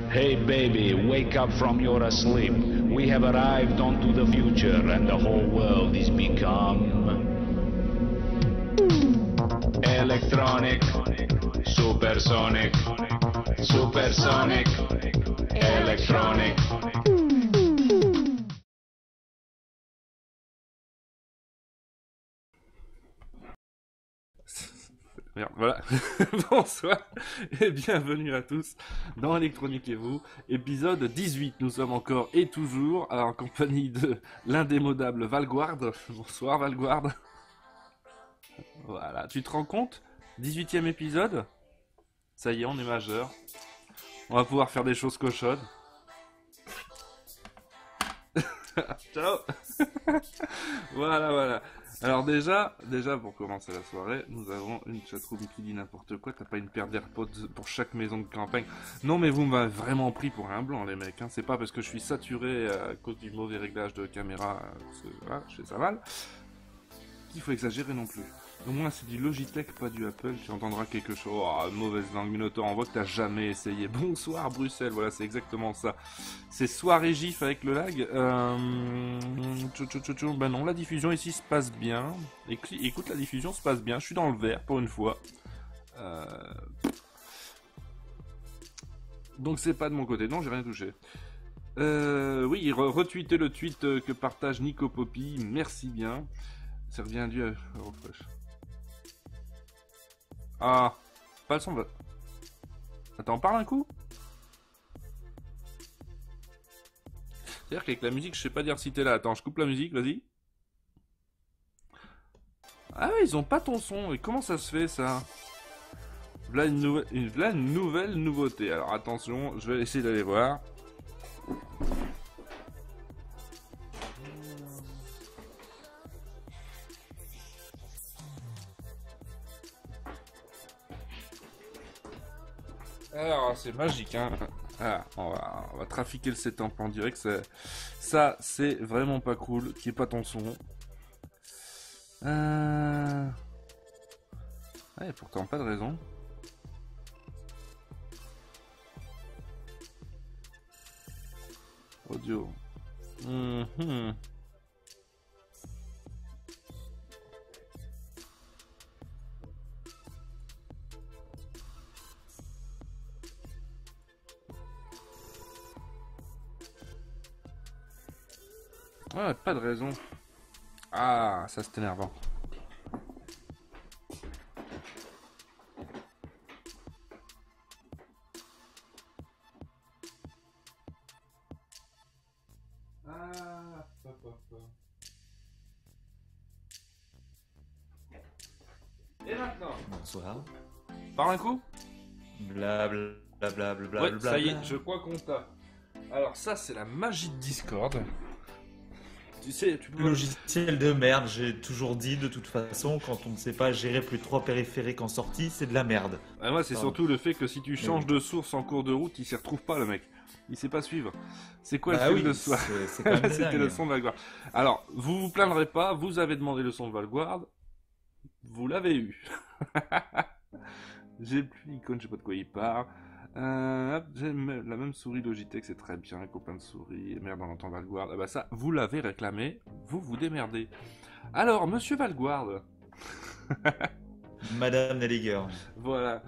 Hey baby, wake up from your sleep. We have arrived onto the future and the whole world is become electronic, supersonic, supersonic, electronic. Merde, voilà. Bonsoir et bienvenue à tous dans Électronique et vous, épisode 18. Nous sommes encore et toujours en compagnie de l'indémodable Valguard. Bonsoir Valguard. Voilà, tu te rends compte 18e épisode. Ça y est, on est majeur. On va pouvoir faire des choses cochonnes. Ciao. Voilà. Alors déjà pour commencer la soirée, nous avons une chatroom qui dit n'importe quoi. T'as pas une paire d'AirPods pour chaque maison de campagne? Non mais vous m'avez vraiment pris pour un blanc les mecs, hein. C'est pas parce que je suis saturé à cause du mauvais réglage de caméra, parce que voilà, je fais ça mal, qu'il faut exagérer non plus. Au moins c'est du Logitech, pas du Apple, tu entendras quelque chose. Oh, mauvaise langue Minotaur, on voit que t'as jamais essayé. Bonsoir Bruxelles, voilà c'est exactement ça. C'est soirée gif avec le lag. Ben non, la diffusion ici se passe bien. Écoute, la diffusion se passe bien, je suis dans le vert pour une fois. Donc c'est pas de mon côté, non j'ai rien touché. Oui, retweetez le tweet que partage Nico Poppy, merci bien. Ça revient du refresh. Ah, pas le son. Attends, parle un coup. C'est-à-dire qu'avec la musique, je sais pas dire si t'es là. Attends, je coupe la musique, vas-y. Ah ouais, ils ont pas ton son. Et comment ça se fait ça? Voilà une nouvelle nouveauté. Alors attention, je vais essayer d'aller voir. Alors, c'est magique, hein. Ah, on va trafiquer le setup en direct. Ça, c'est vraiment pas cool. Qui est pas ton son. Ouais, pourtant, pas de raison. Audio. Ouais, pas de raison. Ah, ça c'est énervant. Ah, Et maintenant, Bonsoir. parle un coup. Blablabla. Ouais, ça y est, je crois qu'on t'a. Alors ça, c'est la magie de Discord. Tu sais, tu peux... Logiciel de merde, j'ai toujours dit de toute façon, quand on ne sait pas gérer plus de 3 périphériques en sortie, c'est de la merde. Ah, moi, c'est surtout le fait que si tu changes de source en cours de route, il s'y retrouve pas le mec. Il sait pas suivre. C'est quoi le film de soir? C'est quand même C'était dingue. le son de Valguard. Alors, vous vous plaindrez pas, vous avez demandé le son de Valguard. Vous l'avez eu. J'ai plus l'icône, je sais pas de quoi il parle. J'ai la même souris Logitech, c'est très bien, copain de souris. Merde, on entend Valguard. Ah bah ça, vous l'avez réclamé, vous vous démerdez. Alors, monsieur Valguard. Madame Nelliger. Voilà.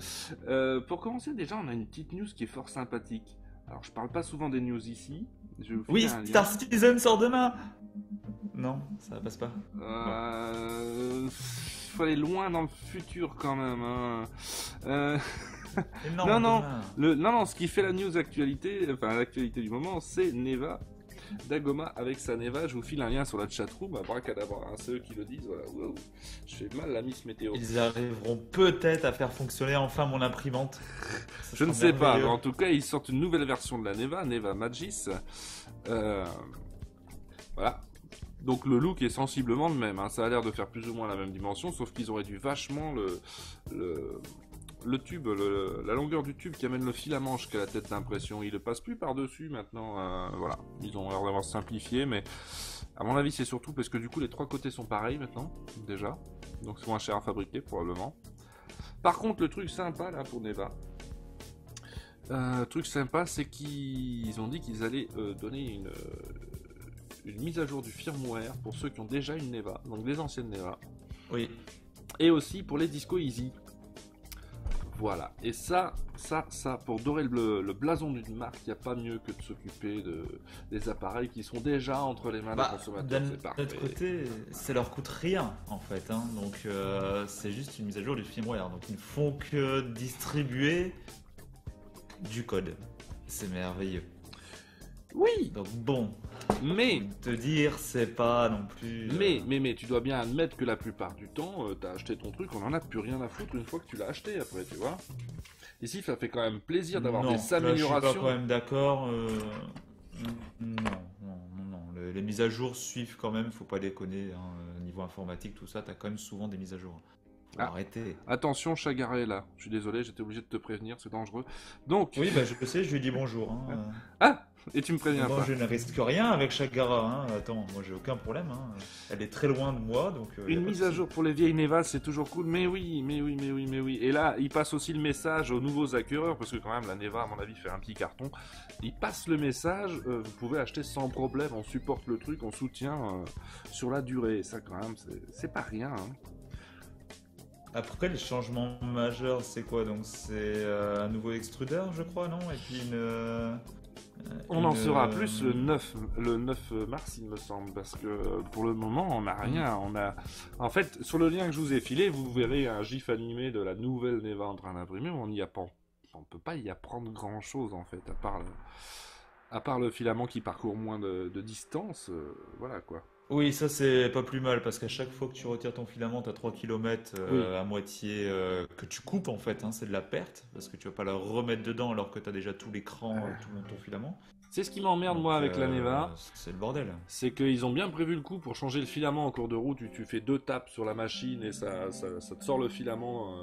Pour commencer, déjà, on a une petite news qui est fort sympathique. Alors, je parle pas souvent des news ici. Je vais vous Oui, filer un lien. Star Citizen sort demain. Non, ça passe pas. Faut aller loin dans le futur quand même. Hein. Non, Non, ce qui fait la news actualité, enfin l'actualité du moment, c'est Neva. Dagoma avec sa Neva, je vous file un lien sur la chatroom, abracadabra, hein, c'est eux qui le disent, voilà, wow. Je fais mal la Miss Météo. Ils arriveront peut-être à faire fonctionner enfin mon imprimante. Je ne sais pas, mais en tout cas ils sortent une nouvelle version de la Neva, Neva Magis. Voilà. Donc le look est sensiblement le même, hein. Ça a l'air de faire plus ou moins la même dimension, sauf qu'ils ont réduit vachement le tube, la longueur du tube qui amène le fil à manche jusqu'à la tête d'impression. Il ne passe plus par-dessus maintenant, voilà. Ils ont l'air d'avoir simplifié, mais à mon avis c'est surtout parce que du coup les trois côtés sont pareils maintenant, déjà. Donc c'est moins cher à fabriquer probablement. Par contre le truc sympa là pour Neva, Truc sympa, c'est qu'ils ont dit qu'ils allaient donner une mise à jour du firmware pour ceux qui ont déjà une Neva, donc des anciennes Neva. Oui. Et aussi pour les Disco Easy. Voilà. Et ça, pour dorer le blason d'une marque, il n'y a pas mieux que de s'occuper des appareils qui sont déjà entre les mains des consommateurs. C'est parfait. D'un autre côté, ça leur coûte rien en fait. Hein. Donc c'est juste une mise à jour du firmware. Donc ils ne font que distribuer du code. C'est merveilleux. Oui. Donc bon. Mais te dire, c'est pas non plus. Mais tu dois bien admettre que la plupart du temps, t'as acheté ton truc, on en a plus rien à foutre une fois que tu l'as acheté après, tu vois. Ici, ça fait quand même plaisir d'avoir des améliorations. Je suis pas quand même d'accord. Non. Les mises à jour suivent quand même, faut pas déconner. Hein. Niveau informatique, tout ça, t'as quand même souvent des mises à jour. Faut arrêter. Attention, Chagara est là. Je suis désolé, j'étais obligé de te prévenir, c'est dangereux. Donc. Oui, bah je sais, je lui dis bonjour. Hein. Ah. Et tu me préviens pas. Je ne risque rien avec Chagara. Hein. Attends, moi j'ai aucun problème. Hein. Elle est très loin de moi, donc. Une mise à jour pour les vieilles Neva, c'est toujours cool. Mais oui. Et là, il passe aussi le message aux nouveaux acquéreurs, parce que quand même la Neva, à mon avis, fait un petit carton. Il passe le message. Vous pouvez acheter sans problème. On supporte le truc, on soutient sur la durée. Ça, quand même, c'est pas rien. Hein. Après, les changements majeurs, c'est quoi? Donc, c'est un nouveau extrudeur, je crois, non? Et puis on en saura plus le 9 mars, il me semble, parce que pour le moment, on n'a rien. En fait, sur le lien que je vous ai filé, vous verrez un gif animé de la nouvelle Neva en train d'imprimer. On ne peut pas y apprendre grand-chose, en fait, à part le filament qui parcourt moins de distance. Voilà, quoi. Oui, ça c'est pas plus mal parce qu'à chaque fois que tu retires ton filament, tu as 3 km à moitié que tu coupes en fait, hein, c'est de la perte parce que tu vas pas la remettre dedans alors que tu as déjà tout l'écran, tout ton filament. C'est ce qui m'emmerde moi avec la Neva. C'est le bordel. C'est qu'ils ont bien prévu le coup pour changer le filament en cours de route. Tu fais 2 tapes sur la machine et ça te sort le filament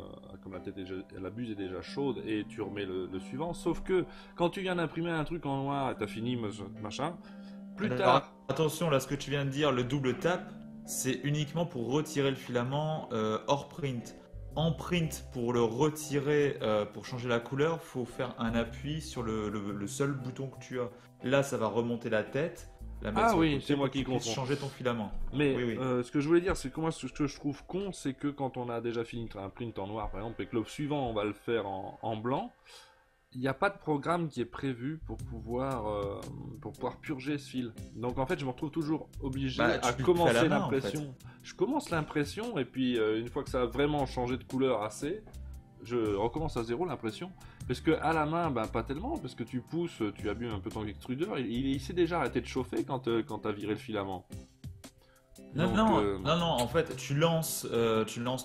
comme la buse est déjà chaude et tu remets le suivant. Sauf que quand tu viens d'imprimer un truc en noir et t'as fini machin. Plus tard. Attention, là, ce que tu viens de dire, le double tap, c'est uniquement pour retirer le filament hors print. En print, pour le retirer, pour changer la couleur, faut faire un appui sur le seul bouton que tu as. Là, ça va remonter la tête. C'est moi qui confonds. Changer ton filament. Mais oui. Ce que je voulais dire, c'est que moi, ce que je trouve con, c'est que quand on a déjà fini un print en noir, par exemple, et que le suivant, on va le faire en blanc. Il n'y a pas de programme qui est prévu pour pouvoir purger ce fil. Donc en fait, je me retrouve toujours obligé à commencer l'impression. En fait. Je commence l'impression et puis une fois que ça a vraiment changé de couleur assez, je recommence à zéro l'impression. Parce que à la main, pas tellement, parce que tu pousses, tu abîmes un peu ton extrudeur. Il s'est déjà arrêté de chauffer quand t'as viré le filament. Non, en fait, tu lances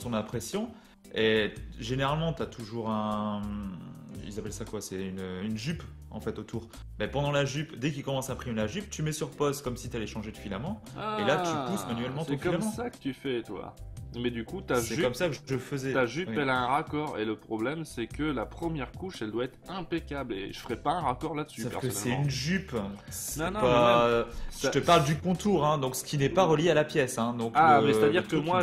ton impression et généralement, tu as toujours ils appellent ça quoi? C'est une jupe en fait autour. Mais pendant la jupe, dès qu'il commence à imprimer la jupe, tu mets sur pause comme si tu allais changer de filament. Et là, tu pousses manuellement ton filament. C'est comme ça que tu fais, toi. Mais du coup, ta jupe, c'est comme ça que je faisais. Ta jupe, elle a un raccord. Et le problème, c'est que la première couche, elle doit être impeccable. Et je ferai pas un raccord là-dessus. Sauf que c'est une jupe. Je te parle du contour, hein, donc ce qui n'est pas relié à la pièce. Hein, donc mais c'est-à-dire que moi,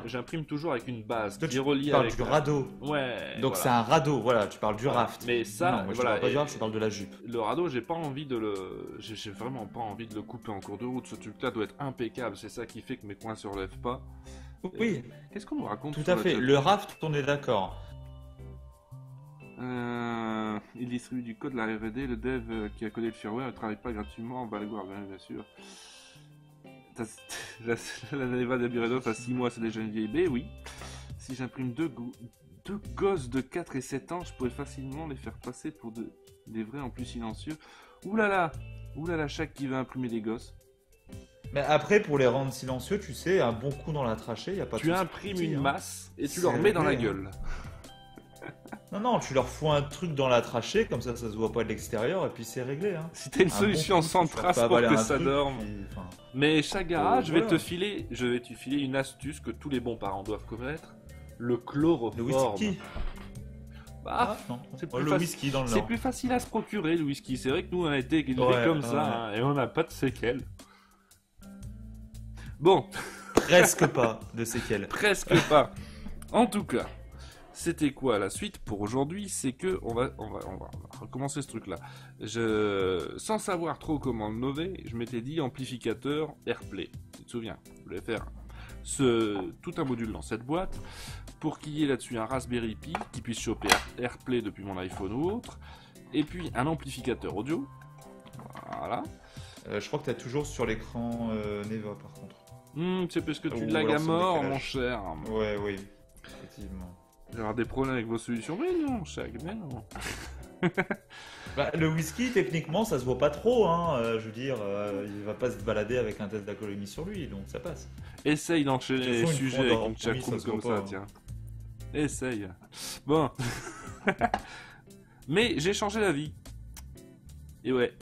j'imprime toujours avec une base. Tu parles du radeau. Ouais. Donc c'est un radeau. Voilà, tu parles du raft. Mais ça, je parle pas du raft, je parle de la jupe. Le radeau, j'ai vraiment pas envie de le couper en cours de route. Ce truc-là doit être impeccable. C'est ça qui fait que mes coins se relèvent pas. Oui. Qu'est-ce qu'on nous raconte? Tout à fait. Le raft, on est d'accord. Il distribue du code, la R&D, le dev qui a codé le firmware ne travaille pas gratuitement, le guard, bien sûr. La Neva de Biredov à 6 mois, c'est déjà une vieille baie, oui. Si j'imprime deux gosses de 4 et 7 ans, je pourrais facilement les faire passer pour des vrais en plus silencieux. Oulala, chaque qui veut imprimer des gosses. Mais après, pour les rendre silencieux, tu sais, un bon coup dans la trachée, il n'y a pas de souci. Tu imprimes une masse et tu leur mets dans la gueule. Non, tu leur fous un truc dans la trachée, comme ça se voit pas de l'extérieur, et puis c'est réglé. Hein. Si t'as une solution sans trace pour que ça dorme. Mais Chagara, je vais te filer une astuce que tous les bons parents doivent connaître. Le chloroforme. Le whisky. Non, whisky dans le C'est plus facile à se procurer, le whisky. C'est vrai que nous, on a été élevés comme ça, hein, et on n'a pas de séquelles. Bon. Presque pas de séquelles. Presque pas. En tout cas, C'était quoi la suite pour aujourd'hui? C'est que on va recommencer ce truc-là. Sans savoir trop comment le nommer, je m'étais dit amplificateur AirPlay. Tu te souviens? Je voulais faire tout un module dans cette boîte pour qu'il y ait là-dessus un Raspberry Pi qui puisse choper AirPlay depuis mon iPhone ou autre, et puis un amplificateur audio. Voilà. Je crois que tu as toujours sur l'écran Neva par contre. C'est parce que tu lags à mort, mon cher. Ouais, oui, effectivement. J'ai avoir des problèmes avec vos solutions, mais non, mais non. Bah, le whisky, techniquement, ça se voit pas trop, hein. Je veux dire, il va pas se balader avec un test d'alcoolémie sur lui, donc ça passe. Essaye d'enchaîner les sujets avec une chatroom comme ça, tiens. Essaye. Bon. Mais j'ai changé d'avis. Et ouais,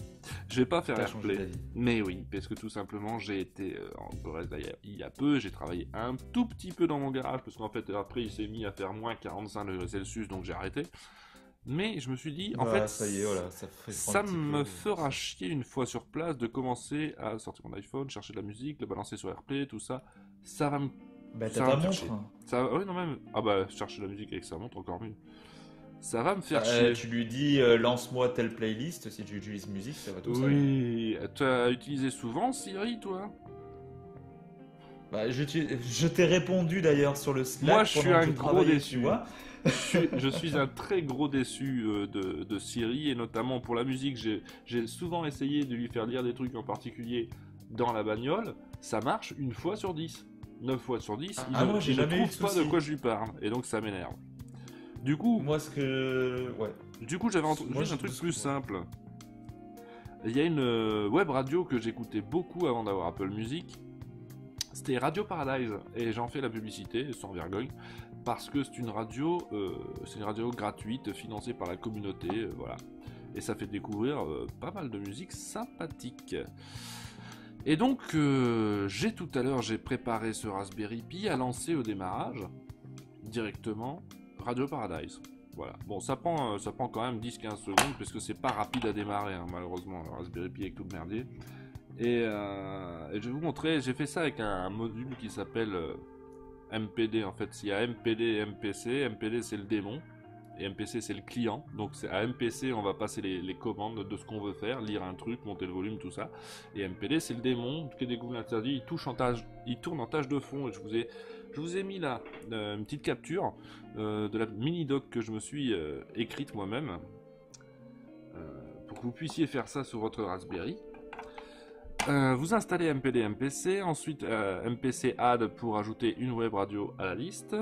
je vais pas faire AirPlay. Mais oui, parce que tout simplement, j'ai été en Corrèze il y a peu, j'ai travaillé un tout petit peu dans mon garage, parce qu'en fait, après, il s'est mis à faire moins 45 degrés Celsius, donc j'ai arrêté. Mais je me suis dit, en fait, ça y est, voilà, ça me fera chier une fois sur place de commencer à sortir mon iPhone, chercher de la musique, le balancer sur AirPlay, tout ça. Ça va me... Bah, t'as ta montre. Oui, non, même. Ah bah, chercher de la musique avec sa montre, encore mieux. Ça va me faire chier. Tu lui dis, lance-moi telle playlist, si tu utilises musique, ça va tout seul. Oui, tu as utilisé souvent Siri, toi? Bah, je t'ai répondu d'ailleurs sur le Slack. Moi, je suis un gros déçu. Tu vois. Je suis un très gros déçu de Siri, et notamment pour la musique. J'ai souvent essayé de lui faire lire des trucs en particulier dans la bagnole. Ça marche une fois sur 10. 9 fois sur 10, il ne trouve pas de quoi je lui parle. Et donc ça m'énerve. Du coup, moi, j'avais juste un truc plus simple. Il y a une web radio que j'écoutais beaucoup avant d'avoir Apple Music. C'était Radio Paradise, et j'en fais la publicité sans vergogne, parce que c'est une radio gratuite financée par la communauté, voilà. Et ça fait découvrir pas mal de musique sympathique. Et donc, j'ai préparé ce Raspberry Pi à lancer au démarrage directement Radio Paradise. Voilà. Bon, ça prend quand même 10-15 secondes parce que c'est pas rapide à démarrer, hein, malheureusement, le Raspberry Pi avec tout le merdier. Et je vais vous montrer, j'ai fait ça avec un module qui s'appelle MPD. En fait, il y a MPD et MPC. MPD, c'est le démon et MPC, c'est le client. Donc à MPC, on va passer les commandes de ce qu'on veut faire, lire un truc, monter le volume, tout ça. Et MPD, c'est le démon qui découvre l'interdit. Il tourne en tâche de fond. Et je vous ai mis là une petite capture de la mini doc que je me suis écrite moi-même pour que vous puissiez faire ça sur votre Raspberry. Vous installez MPD MPC, ensuite MPC add pour ajouter une web radio à la liste.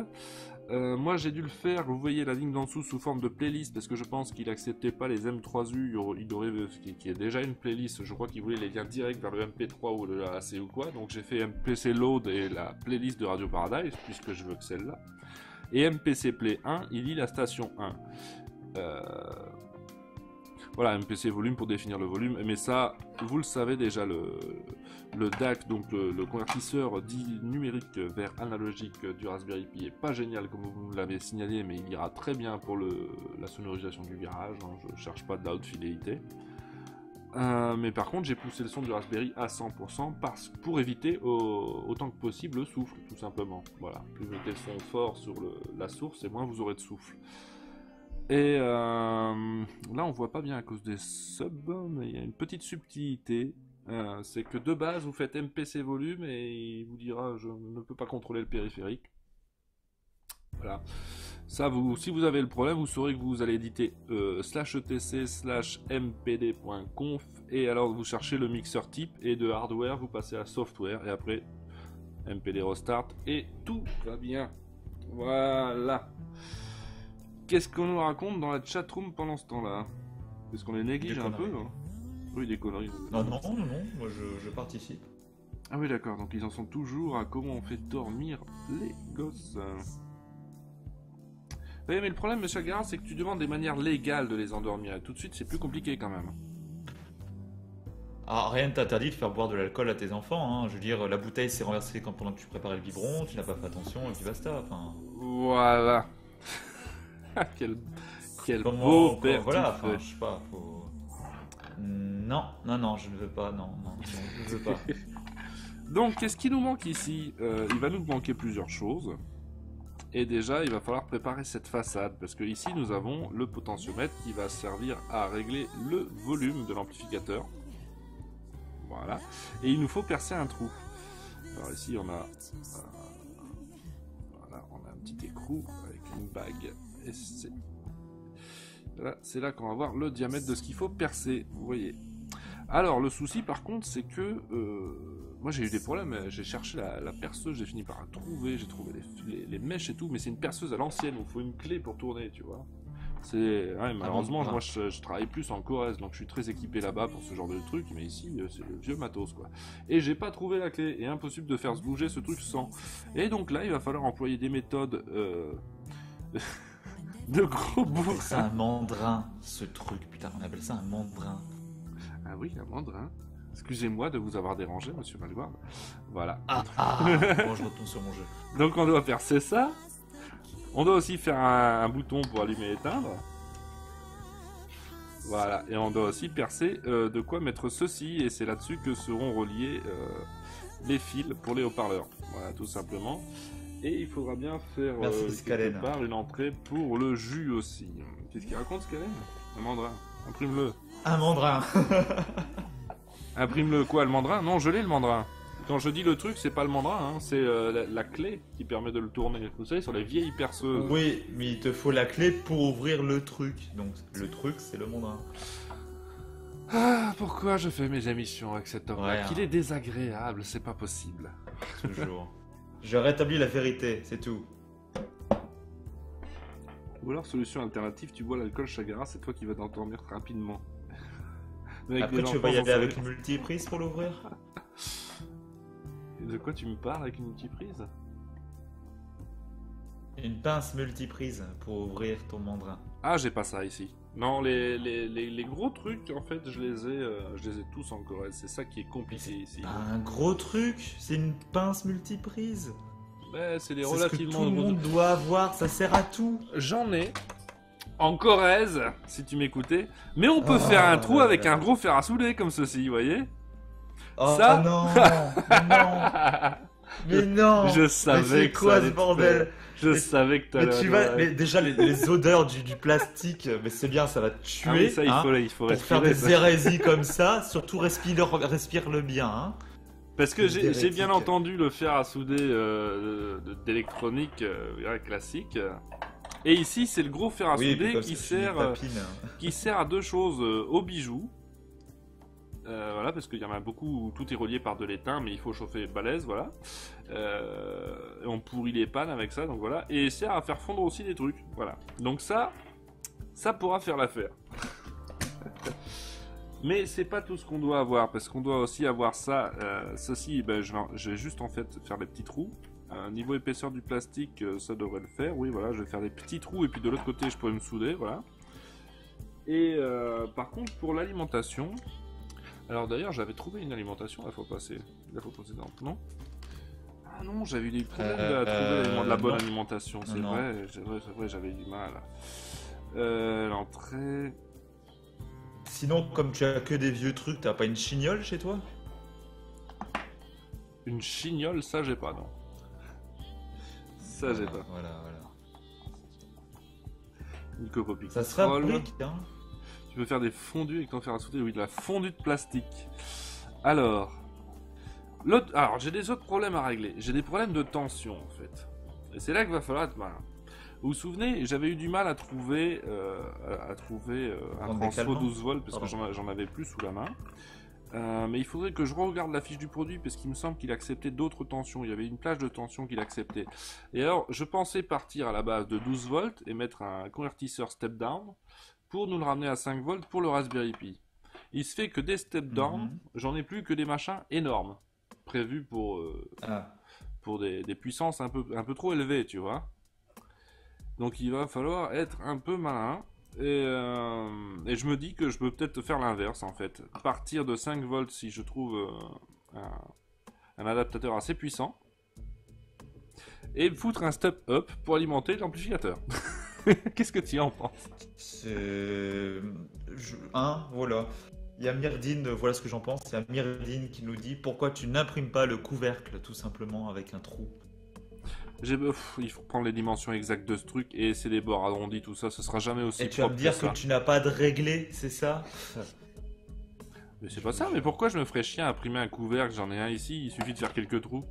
Moi j'ai dû le faire, vous voyez la ligne d'en dessous sous forme de playlist parce que je pense qu'il acceptait pas les M3U, il aurait qui est déjà une playlist, je crois qu'il voulait les liens directs vers le MP3 ou le AC ou quoi, donc j'ai fait MPC load et la playlist de Radio Paradise puisque je veux que celle-là. Et MPC play 1, il lit la station 1. Voilà, MPC volume pour définir le volume, mais ça, vous le savez déjà, le DAC, donc le convertisseur dit numérique vers analogique du Raspberry Pi est pas génial comme vous me l'avez signalé, mais il ira très bien pour la sonorisation du garage, hein, je cherche pas de la haute fidélité. Mais par contre, j'ai poussé le son du Raspberry à 100% pour éviter autant que possible le souffle, tout simplement. Voilà, plus vous mettez le son fort sur la source, et moins vous aurez de souffle. Et là on voit pas bien à cause des subs, mais il y a une petite subtilité, c'est que de base vous faites MPC volume et il vous dira je ne peux pas contrôler le périphérique. Voilà, ça si vous avez le problème, vous saurez que vous allez éditer /etc/mpd.conf et alors vous cherchez le mixeur type et de hardware vous passez à software et après MPD restart et tout va bien. Voilà. Qu'est-ce qu'on nous raconte dans la chatroom pendant ce temps-là? Est-ce qu'on les néglige un peu, hein? Oui, des conneries. Non, moi je participe. Ah oui, d'accord, donc ils en sont toujours à comment on fait dormir les gosses. Oui, mais le problème, monsieur Garin, c'est que tu demandes des manières légales de les endormir. Et tout de suite, c'est plus compliqué quand même. Ah, rien ne t'interdit de faire boire de l'alcool à tes enfants, hein. Je veux dire, la bouteille s'est renversée pendant que tu préparais le biberon, tu n'as pas fait attention et puis basta. Enfin... Voilà. quel beau père. Voilà, enfin, je sais pas, faut... Non, je ne veux pas, non, je ne veux pas. Donc, qu'est-ce qui nous manque ici? Il va nous manquer plusieurs choses. Et déjà, il va falloir préparer cette façade, parce que ici, nous avons le potentiomètre qui va servir à régler le volume de l'amplificateur. Voilà. Et il nous faut percer un trou. Alors ici, on a, voilà, on a un petit écrou avec une bague. Et c'est là qu'on va voir le diamètre de ce qu'il faut percer, vous voyez. Alors, le souci, par contre, c'est que... moi, j'ai eu des problèmes. J'ai cherché la perceuse, j'ai fini par la trouver. J'ai trouvé les mèches et tout. Mais c'est une perceuse à l'ancienne où il faut une clé pour tourner, tu vois. Ouais, malheureusement, moi, je travaille plus en Corrèze. Donc, je suis très équipé là-bas pour ce genre de truc. Mais ici, c'est le vieux matos, quoi. Et j'ai pas trouvé la clé. Et impossible de faire se bouger ce truc sans. Et donc là, il va falloir employer des méthodes... de gros bourrins. C'est un mandrin, ce truc. Putain, on appelle ça un mandrin. Ah oui, un mandrin. Excusez-moi de vous avoir dérangé, monsieur Malguard. Voilà. Bon, je retourne sur mon jeu. Donc on doit percer ça. On doit aussi faire un bouton pour allumer et éteindre. Voilà. Et on doit aussi percer de quoi mettre ceci. Et c'est là-dessus que seront reliés les fils pour les haut-parleurs. Voilà, tout simplement. Et il faudra bien faire quelque part une entrée pour le jus aussi. Qu'est-ce qu'il raconte, Scalène? Un mandrin. Imprime-le. Un mandrin. Imprime-le quoi, le mandrin? Non, je l'ai le mandrin. Quand je dis le truc, c'est pas le mandrin, hein, c'est la clé qui permet de le tourner. Vous savez, sur les vieilles perceuses. Oui, mais il te faut la clé pour ouvrir le truc. Donc le truc, c'est le mandrin. Ah, pourquoi je fais mes émissions avec cet homme-là? Ouais, Qu'il est désagréable, c'est pas possible. Toujours. Je rétablis la vérité, c'est tout. Ou alors, solution alternative, tu bois l'alcool Chagara, c'est toi qui vas t'endormir rapidement. Après, tu vas y aller avec une multiprise pour l'ouvrir? De quoi tu me parles avec une multiprise? Une pince multiprise pour ouvrir ton mandrin. Ah, j'ai pas ça ici. Non, les gros trucs, en fait, je les ai tous en Corrèze. C'est ça qui est compliqué ici. Un gros truc? C'est une pince multiprise? Ouais, c'est des C'est relativement... ce que tout le monde doit avoir, ça sert à tout. J'en ai en Corrèze, si tu m'écoutais. Mais on peut faire un trou avec un gros fer à souder comme ceci, vous voyez? Oh, ça... non. Mais non. Je savais mais que quoi ça ce allait bordel? Je savais que t'allais... Mais déjà les odeurs du plastique, mais c'est bien, ça va te tuer. Ah oui, ça, il faut pour respirer, faire des ça. hérésies comme ça, surtout respire-le bien. Hein. Parce que j'ai bien entendu le fer à souder d'électronique classique. Et ici, c'est le gros fer à souder qui sert à deux choses, aux bijoux. Voilà, parce qu'il y en a beaucoup où tout est relié par de l'étain, mais il faut chauffer balèze, voilà. On pourrit les pannes avec ça, donc voilà. Et il sert à faire fondre aussi des trucs, voilà. Donc ça pourra faire l'affaire. Mais c'est pas tout ce qu'on doit avoir, parce qu'on doit aussi avoir ça. Ceci, ben, je vais juste en fait faire des petits trous. Niveau épaisseur du plastique, ça devrait le faire. Oui, voilà, je vais faire des petits trous, et puis de l'autre côté, je pourrais me souder, voilà. Et par contre, pour l'alimentation... Alors d'ailleurs, j'avais trouvé une alimentation la fois précédente, non? Ah non, j'avais eu des problèmes à trouver la bonne alimentation, c'est vrai, j'avais eu du mal. L'entrée... Sinon, comme tu as que des vieux trucs, t'as pas une chignole chez toi? Une chignole, ça j'ai pas, non. Ça j'ai pas. Voilà. Une copopie. Ça se fabrique, hein. Tu peux faire des fondus avec ton fer à souder, oui, de la fondue de plastique. Alors j'ai des autres problèmes à régler. J'ai des problèmes de tension, en fait. Et c'est là qu'il va falloir être malin. Vous vous souvenez, j'avais eu du mal à trouver un transfo 12 volts, parce que j'en avais plus sous la main. Mais il faudrait que je regarde la fiche du produit, parce qu'il me semble qu'il acceptait d'autres tensions. Il y avait une plage de tension qu'il acceptait. Et alors, je pensais partir à la base de 12 volts et mettre un convertisseur step-down, pour nous le ramener à 5 volts pour le Raspberry Pi. Il se fait que des step-down, j'en ai plus que des machins énormes, prévus pour des puissances un peu trop élevées, tu vois. Donc il va falloir être un peu malin, et je me dis que je peux peut-être faire l'inverse, en fait. Partir de 5 volts si je trouve un adaptateur assez puissant, et foutre un step-up pour alimenter l'amplificateur. Qu'est-ce que tu en penses? Voilà. Il y a Myrdine, voilà ce que j'en pense. Il y a Myrdine qui nous dit pourquoi tu n'imprimes pas le couvercle tout simplement avec un trou. Il faut prendre les dimensions exactes de ce truc et c'est des bords arrondis, tout ça, ce sera jamais aussi Et tu vas me dire que tu n'as pas de réglé, c'est ça? Mais c'est pas ça, mais pourquoi je me ferais chier à imprimer un couvercle? J'en ai un ici, il suffit de faire quelques trous.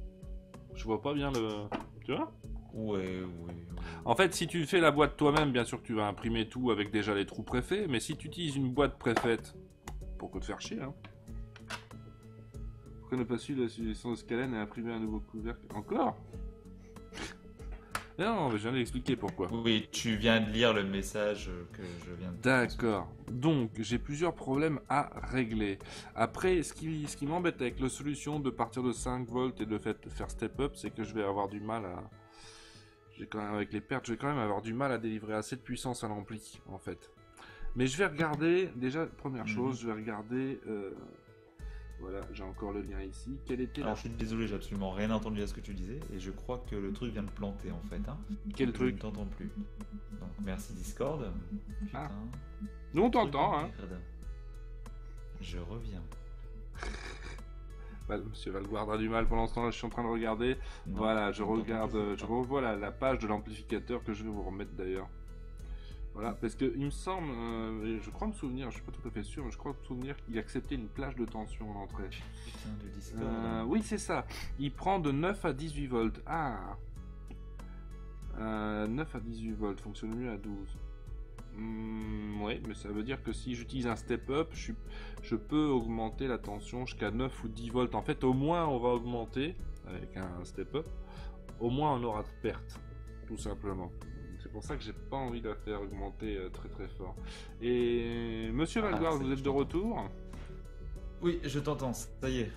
Je vois pas bien le... Tu vois? Ouais. En fait, si tu fais la boîte toi-même, bien sûr que tu vas imprimer tout avec déjà les trous préfaits, mais si tu utilises une boîte préfaite, pourquoi te faire chier, hein? Pourquoi ne pas suivre la suggestion de Scalen et imprimer un nouveau couvercle? Encore? Non, mais je viens d'expliquer pourquoi. Oui, tu viens de lire le message que je viens de... D'accord. Donc, j'ai plusieurs problèmes à régler. Après, ce qui m'embête avec la solution de partir de 5 volts et de faire step up, c'est que je vais avoir du mal à... Avec les pertes, je vais quand même avoir du mal à délivrer assez de puissance à l'ampli, en fait. Mais je vais regarder, déjà, première chose, je vais regarder... Voilà, j'ai encore le lien ici. Quel était Alors, je suis désolé, j'ai absolument rien entendu à ce que tu disais, et je crois que le truc vient de planter, en fait. Hein. Quel truc? Je ne t'entends plus. Donc, merci Discord. Putain. Nous, on t'entend, hein. Je reviens. Monsieur Valguard a du mal pendant ce temps-là, je suis en train de regarder. Non, voilà, je regarde, je revois la page de l'amplificateur que je vais vous remettre d'ailleurs. Voilà, parce que il me semble, je crois me souvenir, je suis pas tout à fait sûr, mais je crois me souvenir qu'il acceptait une plage de tension en entrée. Putain de Discord. Oui, c'est ça. Il prend de 9 à 18 volts. Ah 9 à 18 volts, fonctionne mieux à 12. Oui, mais ça veut dire que si j'utilise un step-up, je peux augmenter la tension jusqu'à 9 ou 10 volts. En fait, au moins, on va augmenter avec un step-up. Au moins, on aura de pertes, tout simplement. C'est pour ça que j'ai pas envie de la faire augmenter très très fort. Et Monsieur Valguard, vous êtes de retour? Oui, je t'entends, ça y est.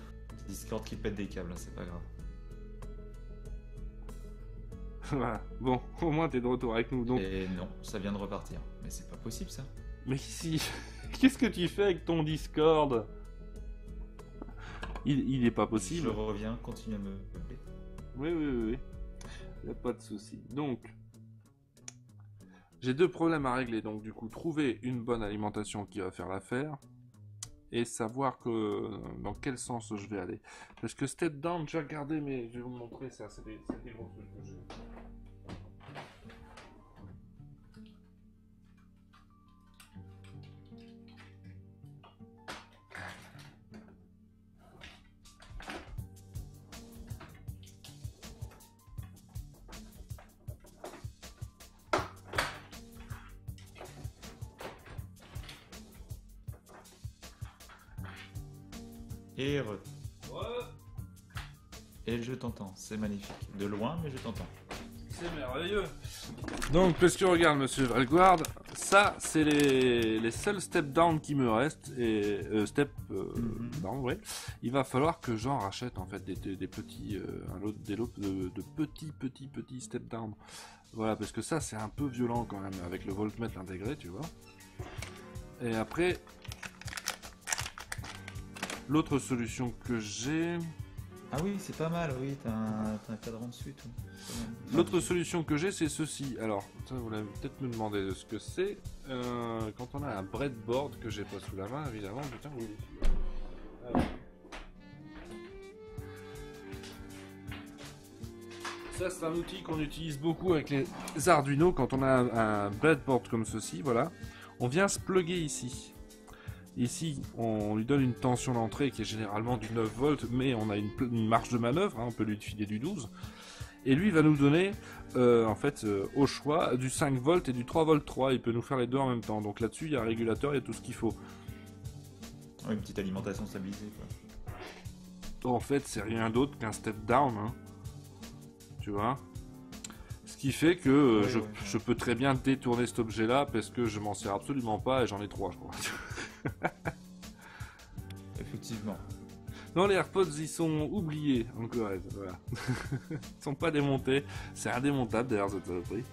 Discord qui pète des câbles, c'est pas grave. Voilà, bon, au moins t'es de retour avec nous. Donc... Et non, ça vient de repartir. Mais c'est pas possible ça. Mais si, qu'est-ce que tu fais avec ton Discord? Il est pas possible. Je reviens, continue à me peupler. Oui. Y a pas de souci. Donc... J'ai deux problèmes à régler, donc du coup, trouver une bonne alimentation qui va faire l'affaire, et savoir dans quel sens je vais aller. Parce que step down, j'ai regardé, mais je vais vous montrer ça, c'est des gros trucs que j'ai. Et Et je t'entends, c'est magnifique. De loin, mais je t'entends. C'est merveilleux. Donc, parce que regarde, Monsieur Valguard, ça, c'est les seuls step down qui me restent. Et step down, ouais. Il va falloir que j'en rachète, en fait, des petits, des lots de petits step down. Voilà, parce que ça, c'est un peu violent quand même, avec le voltmètre intégré, tu vois. Et après... L'autre solution que j'ai... Ah oui, c'est pas mal, oui, t'as un cadran dessus, tout. L'autre solution que j'ai, c'est ceci. Alors, ça, vous l'avez peut-être me demandé de ce que c'est. Quand on a un breadboard que j'ai pas sous la main, évidemment, putain, oui. Ça, c'est un outil qu'on utilise beaucoup avec les Arduino quand on a un breadboard comme ceci, voilà. On vient se plugger ici. Ici, on lui donne une tension d'entrée qui est généralement du 9 volts, mais on a une marge de manœuvre, hein, on peut lui filer du 12. Et lui va nous donner, en fait, au choix, du 5 volts et du 3 volts 3. Il peut nous faire les deux en même temps. Donc là-dessus, il y a un régulateur, il y a tout ce qu'il faut. Ouais, une petite alimentation stabilisée, quoi. En fait, c'est rien d'autre qu'un step down, hein. Tu vois? Ce qui fait que je peux très bien détourner cet objet-là parce que je m'en sers absolument pas et j'en ai 3, je crois. Effectivement. Non, les AirPods, ils sont oubliés en Corrèze, voilà. Ils sont pas démontés. C'est indémontable d'ailleurs, cette saloperie.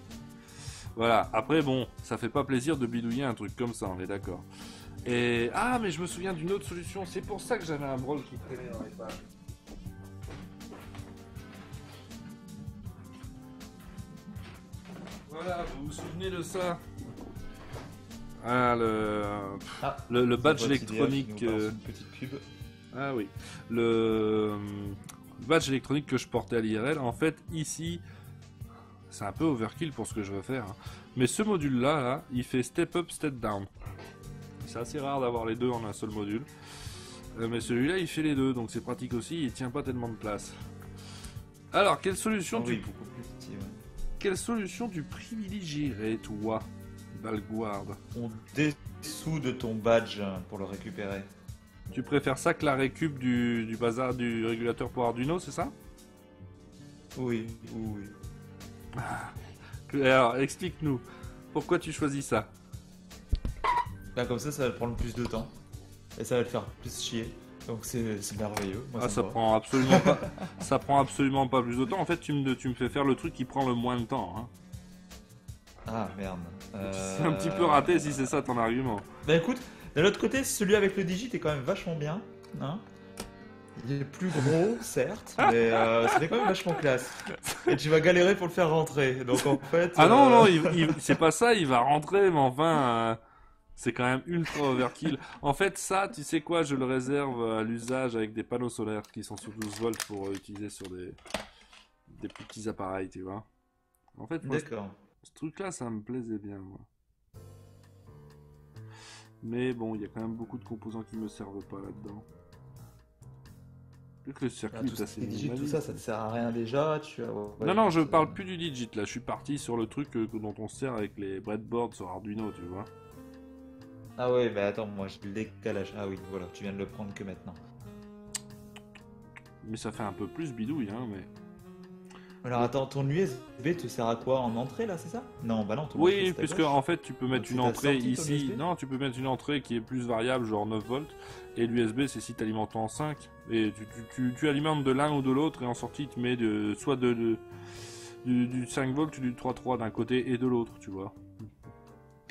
Voilà, après bon, ça fait pas plaisir de bidouiller un truc comme ça, on est d'accord. Et... Ah, mais je me souviens d'une autre solution, c'est pour ça que j'avais un Brawl qui traînait dans les pages. Voilà, vous vous souvenez de ça? Ah, le badge électronique. Une petite pub. Ah oui, le badge électronique que je portais à l'IRL. En fait, ici, C'est un peu overkill pour ce que je veux faire. Hein. Mais ce module-là, là, il fait step up, step down. C'est assez rare d'avoir les deux en un seul module. Mais celui-là, il fait les deux, donc c'est pratique aussi, il tient pas tellement de place. Alors, quelle solution Quelle solution tu privilégierais, toi, Valguard? On dessous de ton badge pour le récupérer. Tu préfères ça que la récup du bazar du régulateur pour Arduino, c'est ça? Oui. Alors, explique-nous. Pourquoi tu choisis ça? Là, comme ça va prendre plus de temps. Et ça va le faire plus chier. Donc c'est merveilleux. Moi, ça prend absolument pas. Ça prend absolument pas plus de temps. En fait, tu me fais faire le truc qui prend le moins de temps. Hein. Ah merde. C'est un petit peu raté si c'est ça ton argument. Bah écoute, de l'autre côté, celui avec le digit est quand même vachement bien. Hein, il est plus gros, certes, mais c'était quand même vachement classe. Et tu vas galérer pour le faire rentrer. Donc en fait. Ah non, c'est pas ça, il va rentrer, mais enfin. C'est quand même ultra overkill. En fait, ça, tu sais quoi, je le réserve à l'usage avec des panneaux solaires qui sont sur 12 volts pour utiliser sur des plus petits appareils, tu vois. En fait, moi, ce truc-là, ça me plaisait bien, moi. Mais bon, il y a quand même beaucoup de composants qui me servent pas là-dedans. Vu que le circuit est assez minimaliste. Tout ça, ça te sert à rien déjà. Non, je parle plus du digit, là. Je suis parti sur le truc dont on se sert avec les breadboards sur Arduino, tu vois. Ah ouais, mais attends, moi j'ai le décalage. Ah oui, voilà, tu viens de le prendre que maintenant. Mais ça fait un peu plus bidouille, hein, mais... Alors attends, ton USB te sert à quoi? En entrée, là, c'est ça? Non, bah non. Oui, puisque en fait, tu peux mettre une entrée ici. Non, tu peux mettre une entrée qui est plus variable, genre 9 volts. Et l'USB, c'est si tu alimentes en 5. Et tu alimentes de l'un ou de l'autre, et en sortie, tu mets soit du 5 volts ou du 3.3 d'un côté et de l'autre, tu vois.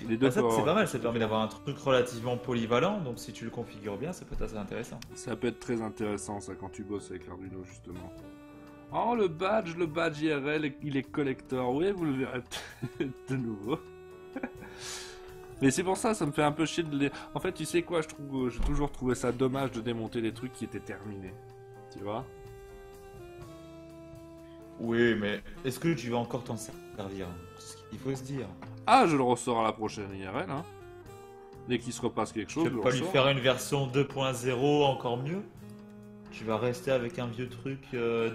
Les deux c'est pas mal, ça permet d'avoir un truc relativement polyvalent, donc si tu le configures bien, ça peut être assez intéressant. Ça peut être très intéressant ça quand tu bosses avec l'Arduino justement. Oh le badge IRL, il est collector, oui vous le verrez de nouveau. Mais c'est pour ça me fait un peu chier de les... En fait tu sais quoi, j'ai toujours trouvé ça dommage de démonter les trucs qui étaient terminés, tu vois. Oui mais est-ce que tu vas encore t'en servir? C'est ce qu'il faut se dire. Ah, je le ressors à la prochaine IRL, hein. Dès qu'il se repasse quelque chose, je vais pas lui faire une version 2.0 encore mieux. Tu vas rester avec un vieux truc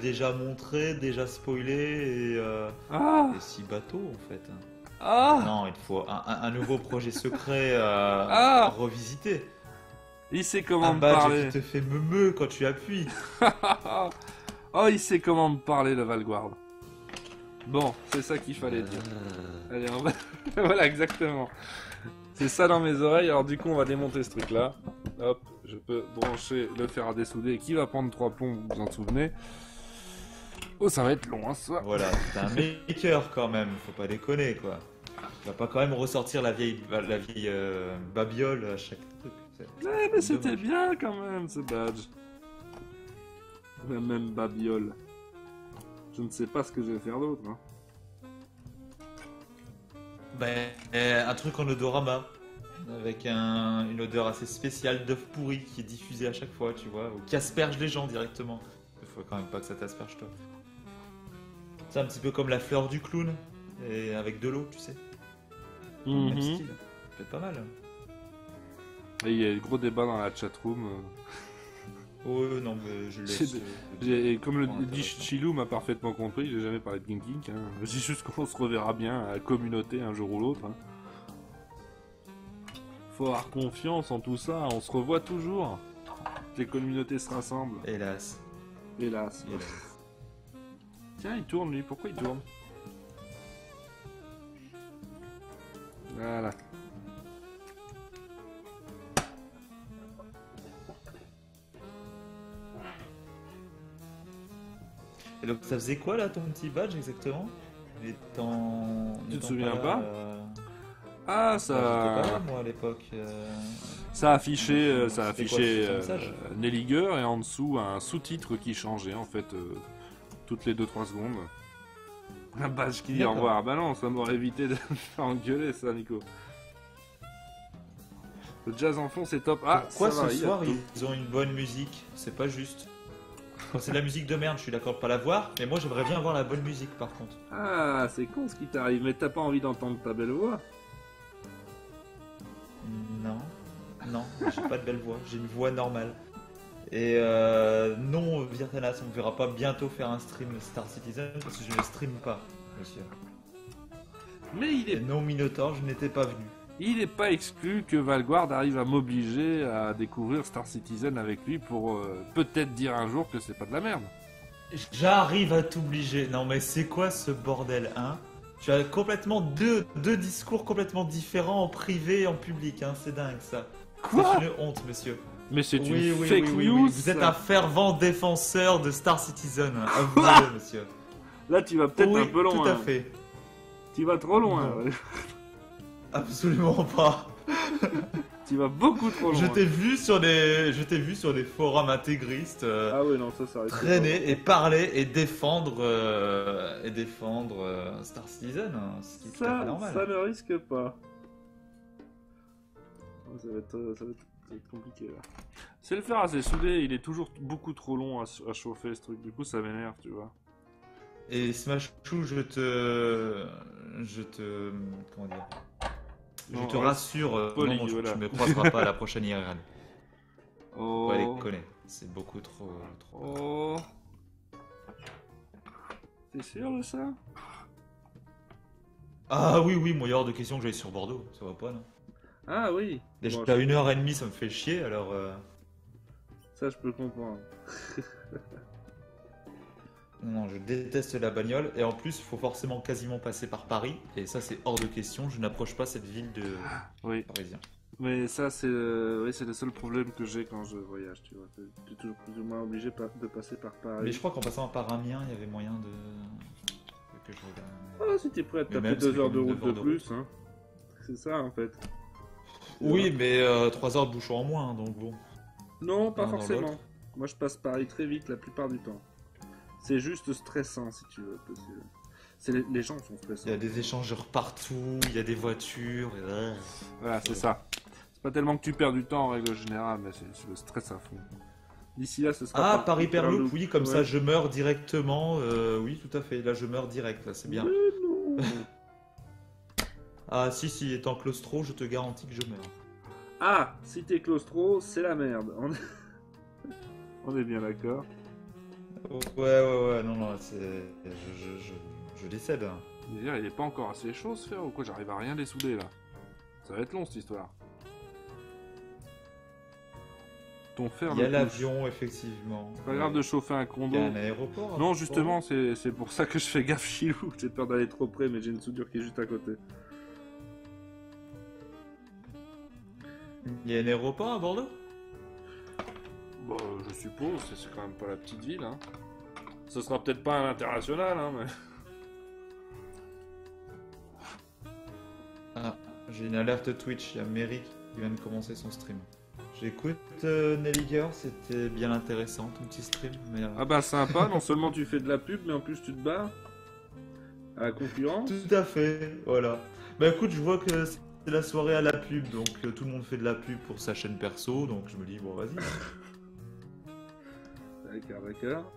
déjà montré, déjà spoilé et si bateau en fait. Non, il te faut un nouveau projet secret à revisiter. Il sait comment me parler. Un badge qui te fait meumeux quand tu appuies. Oh, il sait comment me parler, le Valguard. Bon, c'est ça qu'il fallait dire. Allez, on va... voilà, exactement. C'est ça dans mes oreilles. Alors du coup, on va démonter ce truc-là. Hop, je peux brancher le fer à dessouder qui va prendre 3 plombs, vous vous en souvenez. Oh, ça va être long, hein, ce soir. Voilà, t'es un maker quand même, faut pas déconner, quoi. Tu vas pas quand même ressortir la vieille babiole à chaque truc. Ouais, mais c'était bien quand même, ce badge. La même babiole. Je ne sais pas ce que je vais faire d'autre. Hein. Un truc en odorama, avec une odeur assez spéciale d'œuf pourri qui est diffusée à chaque fois, tu vois, ou qui asperge les gens directement. Il faut quand même pas que ça t'asperge toi. C'est un petit peu comme la fleur du clown, et avec de l'eau, tu sais. Même style. Ça peut être pas mal. Et il y a le gros débat dans la chatroom. Oh non, mais je laisse. Comme le dit Chilou m'a parfaitement compris, j'ai jamais parlé de King King. Hein. C'est juste qu'on se reverra bien à la communauté un jour ou l'autre. Hein. Faut avoir confiance en tout ça, on se revoit toujours. Les communautés se rassemblent. Hélas. Hélas. Tiens, il tourne lui, pourquoi il tourne? Voilà. Et donc ça faisait quoi là ton petit badge exactement? Tu te souviens pas? Ah ça. J'étais pas là, moi à l'époque. Ça affichait, Nelliger et en dessous un sous-titre qui changeait en fait toutes les 2-3 secondes. Un badge qui dit au revoir. Bah non, ça m'aurait évité de me faire engueuler ça, Nico. Le jazz en fond c'est top. Ah, pourquoi ce soir ils ont une bonne musique? C'est pas juste. Quand c'est de la musique de merde, je suis d'accord de pas la voir, mais moi j'aimerais bien voir la bonne musique par contre. Ah, c'est con ce qui t'arrive, mais t'as pas envie d'entendre ta belle voix? Non, non, j'ai pas de belle voix, j'ai une voix normale. Et non, Virtanas, on ne verra pas bientôt faire un stream Star Citizen parce que je ne stream pas, monsieur. Mais il est... Et non, Minotaur, je n'étais pas venu. Il n'est pas exclu que Valguard arrive à m'obliger à découvrir Star Citizen avec lui pour peut-être dire un jour que c'est pas de la merde. J'arrive à t'obliger. Non mais c'est quoi ce bordel, hein? Tu as complètement deux discours complètement différents en privé et en public, hein? C'est dingue ça. Quoi? C'est une honte, monsieur. Mais c'est une Oui, fake news. Vous êtes un fervent défenseur de Star Citizen, avouez-le, monsieur. Là tu vas peut-être un peu loin. Tout à fait. Tu vas trop loin. Non. Absolument pas. Tu vas beaucoup trop loin. Je t'ai vu sur des forums intégristes Ah ouais, non, ça arrive. traîner et parler et défendre Star Citizen, hein, ce qui est tout à fait normal. Ça ne risque pas. Ça va être compliqué là. C'est le fer assez soudé, il est toujours beaucoup trop long à chauffer ce truc, du coup ça m'énerve, tu vois. Et Smash Chou, je te rassure, Poli, non, voilà. tu me croiseras pas à la prochaine IRL. Oh. Ouais, les connais, c'est beaucoup trop. Oh. T'es sûr de ça? Ah oui, moi il y a hors de question que j'aille sur Bordeaux, ça va pas, non? Ah oui. Déjà Bon, 1h30, ça me fait chier, alors. Ça je peux comprendre. Non, je déteste la bagnole et en plus, il faut forcément quasiment passer par Paris et ça, c'est hors de question. Je n'approche pas cette ville de parisien. Mais ça, c'est le seul problème que j'ai quand je voyage, tu vois. Tu es toujours plus ou moins obligé de passer par Paris. Mais je crois qu'en passant par Amiens, il y avait moyen de. Que je regarde. Ah, si t'es prêt à te taper même, 2 heures c'est de comme route 2 de heures de plus, hein. C'est ça en fait. Oui, mais 3 heures de bouchon en moins, donc bon. Non, pas L'un dans forcément. l'autre. Moi, je passe Paris très vite la plupart du temps. C'est juste stressant, si tu veux. Parce que les gens sont stressants. Il y a des échangeurs partout, il y a des voitures. Et... Voilà, c'est ça. C'est pas tellement que tu perds du temps en règle générale, mais c'est le stress à fond. D'ici là, ce sera. Ah, Paris-Perloop, oui, comme ouais. ça je meurs directement. Oui, tout à fait. Là, je meurs direct, là, c'est bien. Mais non. Ah, si, étant claustro, je te garantis que je meurs. Ah, si t'es claustro, c'est la merde. On est bien d'accord. Ouais, non, c'est. Je décède. D'ailleurs, il est pas encore assez chaud ce fer ou quoi? J'arrive à rien dessouder là. Ça va être long cette histoire. Ton fer. Il y a l'avion, effectivement. C'est pas grave de chauffer un condo. Il y a un aéroport. Non, justement, c'est pour ça que je fais gaffe, Chilou. J'ai peur d'aller trop près, mais j'ai une soudure qui est juste à côté. Il y a un aéroport à Bordeaux? Bon, je suppose, c'est quand même pas la petite ville, hein. Ce sera peut-être pas à l'international, hein, mais... Ah, j'ai une alerte Twitch, il y a Mary qui vient de commencer son stream. J'écoute Nelly Girl, c'était bien intéressant ton petit stream. Mais, Ah bah sympa, non seulement tu fais de la pub, mais en plus tu te bats à la concurrence. Tout à fait, voilà. Bah écoute, je vois que c'est la soirée à la pub, donc tout le monde fait de la pub pour sa chaîne perso, donc je me dis, bon vas-y. D'accord.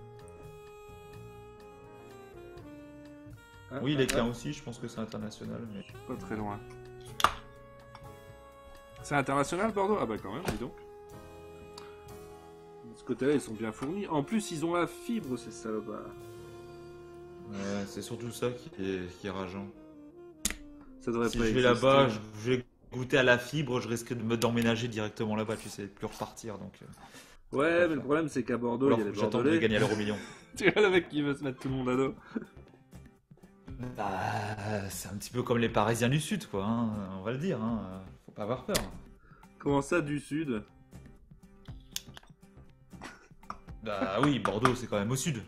Ah, oui, les clients aussi, je pense que c'est international. Mais... Pas très loin. C'est international, Bordeaux? Ah bah quand même, dis donc. De ce côté-là, ils sont bien fournis. En plus, ils ont la fibre, ces salopards. Ouais, c'est surtout ça qui est rageant. Ça devrait si pas je vais là-bas, je vais goûter à la fibre, je risque d'emménager directement là-bas, tu sais, plus repartir, donc... Ouais, mais le problème, c'est qu'à Bordeaux, il y a les Bordelais. J'attends de gagner à l'euro million. Tu vois le mec qui veut se mettre tout le monde à dos. Bah, c'est un petit peu comme les Parisiens du Sud, quoi, hein, on va le dire, hein. Faut pas avoir peur. Comment ça, du Sud? Bah oui, Bordeaux, c'est quand même au sud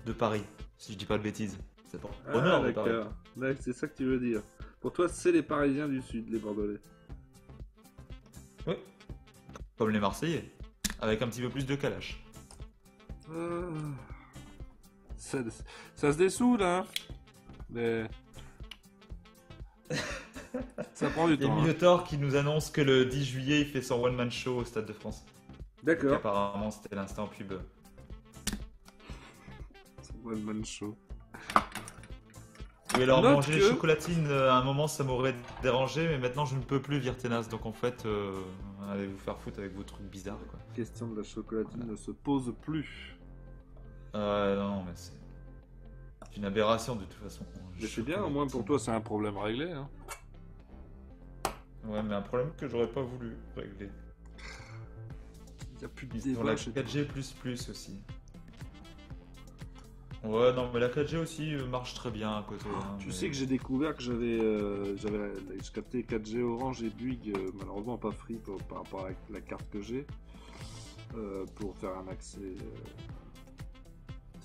de Paris, si je dis pas de bêtises. C'est pas au nord de Paris. D'accord, c'est ça que tu veux dire. Pour toi, c'est les Parisiens du Sud, les Bordelais. Oui, comme les Marseillais, avec un petit peu plus de calache. Ça se dessoude, hein. Mais... ça prend du temps. Il y a Minotaur qui nous annonce que le 10 juillet, il fait son one-man show au Stade de France. D'accord. Apparemment, c'était l'instant pub. One Man Show. Oui, alors manger les chocolatines, à un moment ça m'aurait dérangé, mais maintenant je ne peux plus, Virtenas, donc en fait, allez vous faire foutre avec vos trucs bizarres, quoi. La question de la chocolatine ne se pose plus. Non, mais c'est une aberration de toute façon. Mais c'est bien, au moins pour toi c'est un problème réglé, hein. Ouais, mais un problème que j'aurais pas voulu régler. Il n'y a plus de débat. La 4G++ aussi. Ouais, non, mais la 4G aussi marche très bien à côté. Hein, tu sais que j'ai découvert que je captais 4G Orange et Bouygues, malheureusement pas Free par rapport à la carte que j'ai, pour faire un accès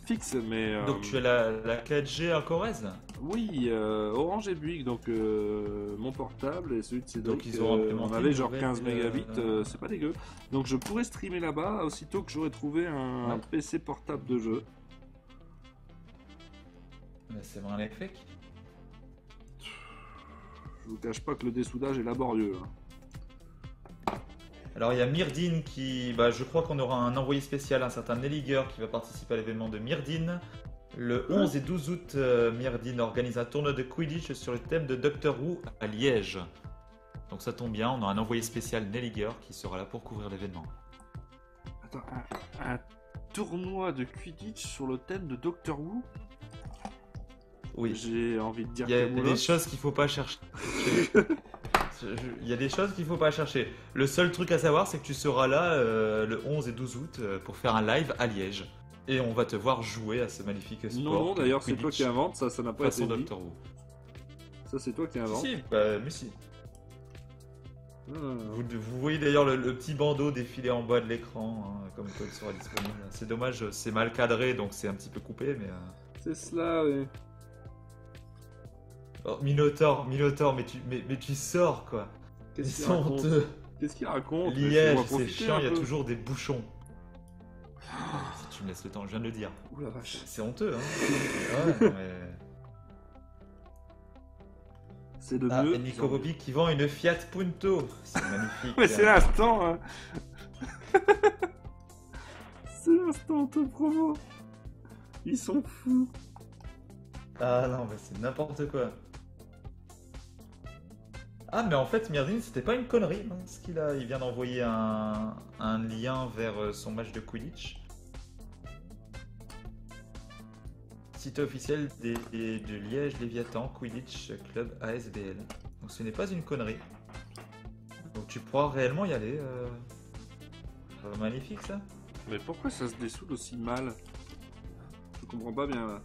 fixe, mais... Donc tu as la 4G à Corrèze? Oui, Orange et Bouygues, donc mon portable et celui de Cédric, donc ils ont on avait genre 15 mégabits, c'est pas dégueu. Donc je pourrais streamer là-bas aussitôt que j'aurais trouvé un PC portable de jeu. C'est vraiment effet. Je vous cache pas que le dessoudage est laborieux. Alors il y a Myrdine qui... je crois qu'on aura un envoyé spécial, un certain Nelliger qui va participer à l'événement de Myrdine. Le 11 et 12 août, Myrdine organise un tournoi de Quidditch sur le thème de Doctor Who à Liège. Donc ça tombe bien, on a un envoyé spécial Nelliger qui sera là pour couvrir l'événement. Attends, un tournoi de Quidditch sur le thème de Doctor Who? Oui. J'ai envie de dire il y a des choses qu'il faut pas chercher. Il y a des choses qu'il faut pas chercher. Le seul truc à savoir, c'est que tu seras là le 11 et 12 août pour faire un live à Liège. Et on va te voir jouer à ce magnifique sport. Non, d'ailleurs, c'est toi qui invente, ça n'a pas été dit. Doctor Who. Ça, c'est toi qui invente. Si, mais si. Vous voyez d'ailleurs le petit bandeau défiler en bas de l'écran, hein, comme quoi il sera disponible. C'est dommage, c'est mal cadré, donc c'est un petit peu coupé, mais... C'est cela, oui. Oh, Minotaur, mais tu sors, quoi. Qu'est-ce qu'il raconte? Qu'est-ce qu'il raconte? Liège, c'est chiant, il y a toujours des bouchons. Si tu me laisses le temps, je viens de le dire. Ouh la vache. C'est honteux, hein. Ouais, mais... C'est de mieux. Et Nico Bobby qui vend une Fiat Punto. C'est magnifique. Mais c'est l'instant, hein. C'est l'instant de promo. Ils sont fous. Ah non, mais c'est n'importe quoi. Ah, mais en fait, Myrdine, c'était pas une connerie, hein, ce qu'il a. Il vient d'envoyer un lien vers son match de Quidditch. Site officiel de Liège Léviathan Quidditch Club ASBL. Donc ce n'est pas une connerie. Donc tu pourras réellement y aller. Magnifique ça. Mais pourquoi ça se dessoude aussi mal? Je comprends pas bien là.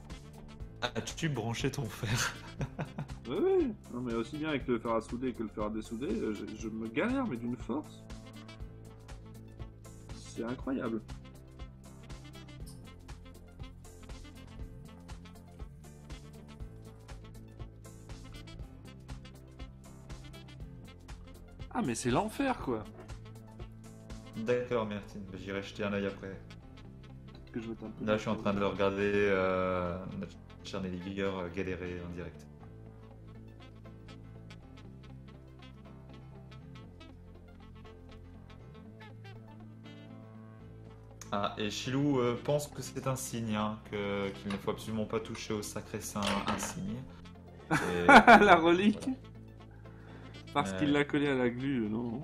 As-tu branché ton fer? Oui, non mais aussi bien avec le fer à souder que le fer à dessouder, je me galère mais d'une force. C'est incroyable. Ah mais c'est l'enfer quoi. D'accord, Myrtine, j'irai jeter un œil après. Que je un peu là je suis en train de le regarder, notre cher Nelliger galérer en direct. Ah, et Chilou pense que c'est un signe, hein, qu'il ne faut absolument pas toucher au sacré saint insigne. Et, la relique voilà. Parce qu'il l'a collé à la glu, non?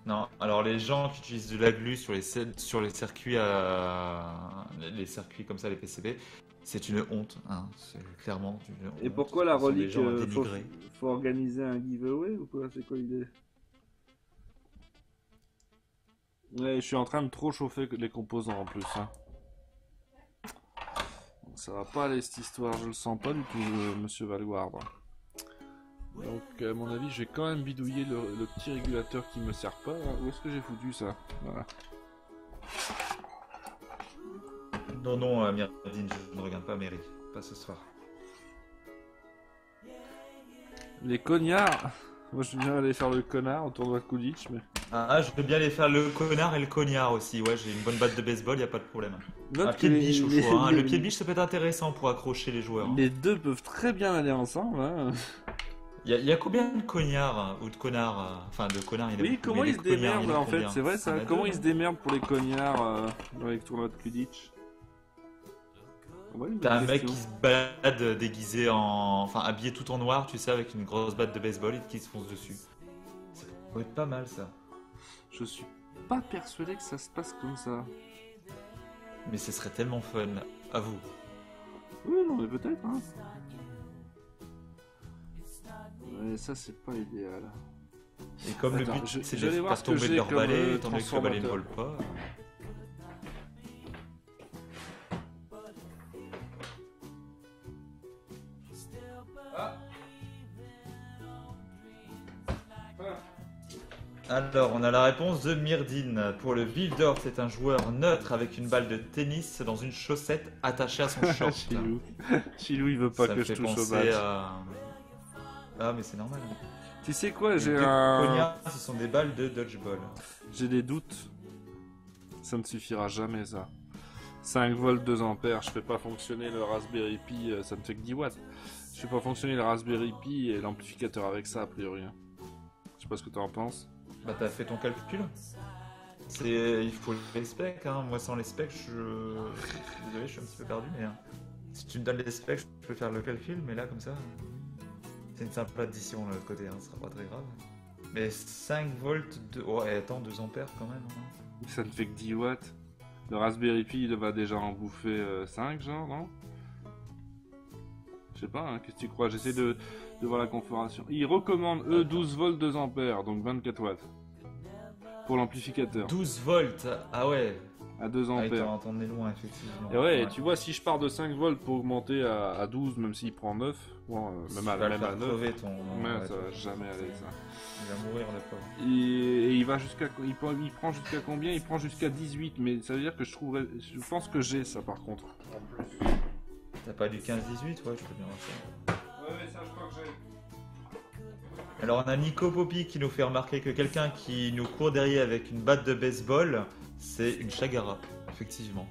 Non, alors les gens qui utilisent de la glu sur les circuits les circuits comme ça, les PCB, c'est une honte, hein, c'est clairement une honte. Et pourquoi la relique faut organiser un giveaway ou quoi? C'est quoi l'idée? Ouais, je suis en train de trop chauffer les composants en plus. Hein. Ça va pas aller cette histoire, je le sens pas du tout, monsieur Valguard. Donc, à mon avis, je vais quand même bidouiller le petit régulateur qui me sert pas. Où est-ce que j'ai foutu ça? Voilà. Non, Myrdine, je ne regarde pas Mary, pas ce soir. Les cognards. Moi, je viens aller faire le connard autour de Quidditch, mais... Ah, je veux bien aller faire le connard et le cognard aussi. Ouais, j'ai une bonne batte de baseball, y a pas de problème. Un pied de biche au choix. Hein. Le pied de biche, ça peut être intéressant pour accrocher les joueurs. Les deux peuvent très bien aller ensemble. Hein. Il y a combien de cognards ou de connards enfin, de connards, il y a Oui, beaucoup, comment mais ils des se cognards, démerdent il y en a en fait, combien? c'est vrai ça. Il y en a Comment deux, ils se non? démerdent pour les cognards dans les tournois de Quidditch? Ouais, une T'as bonne un mec question. qui se balade déguisé en. Enfin, habillé tout en noir, tu sais, avec une grosse batte de baseball et qui se fonce dessus. Ça pourrait être pas mal ça. Je suis pas persuadé que ça se passe comme ça. Mais ce serait tellement fun, à vous. Oui, non, mais peut-être, hein. Ouais, ça, c'est pas idéal. Et comme Attends, le but c'est je vais de voir faire ce que tomber j'ai leur comme, balai, étant donné que le balai ne transformateur. vole pas. Alors, on a la réponse de Myrdine. Pour le Builder, c'est un joueur neutre avec une balle de tennis dans une chaussette attachée à son short. Chilou. Chilou, il veut pas Ça que me je fait touche au penser match. à... Ah, mais c'est normal. Tu sais quoi, Les j'ai deux un... cognards, ce sont des balles de dodgeball. J'ai des doutes. Ça ne suffira jamais, ça. 5 volts, 2 ampères, je fais pas fonctionner le Raspberry Pi, ça me fait que 10 watts. Je fais pas fonctionner le Raspberry Pi et l'amplificateur avec ça, a priori. Je sais pas ce que tu en penses. Bah, t'as fait ton calcul. Il faut les specs, hein. Moi, sans les specs, désolé, je suis un petit peu perdu, mais si tu me donnes les specs, je peux faire le calcul, mais là, comme ça, c'est une simple addition de l'autre côté, hein. Ce sera pas très grave. Mais 5 volts, ouais, attends, 2 ampères quand même. Hein. Ça ne fait que 10 watts. Le Raspberry Pi, il va déjà en bouffer 5, genre, non? Je sais pas, hein, qu'est-ce que tu crois? J'essaie de voir la configuration. Il recommande, 12 volts, 2 ampères, donc 24 watts. Pour l'amplificateur. 12 volts, ah ouais. À 2 Ah, ampères. t'en es loin, effectivement. Et ouais, tu vois, si je pars de 5 volts pour augmenter à 12, même s'il prend 9, bon, même à, Tu vas le même à faire 9, crever ton... ouais, ça va jamais aller, ça. Il va mourir, le pauvre. Et il va jusqu'à, il prend jusqu'à combien? Il prend jusqu'à 18, mais ça veut dire que je pense que j'ai ça par contre. T'as pas du 15-18? Ouais, je peux bien voir ça. Ouais, ça je crois que j'ai. Alors on a Nico Poppy qui nous fait remarquer que quelqu'un qui nous court derrière avec une batte de baseball, c'est une Chagara, effectivement.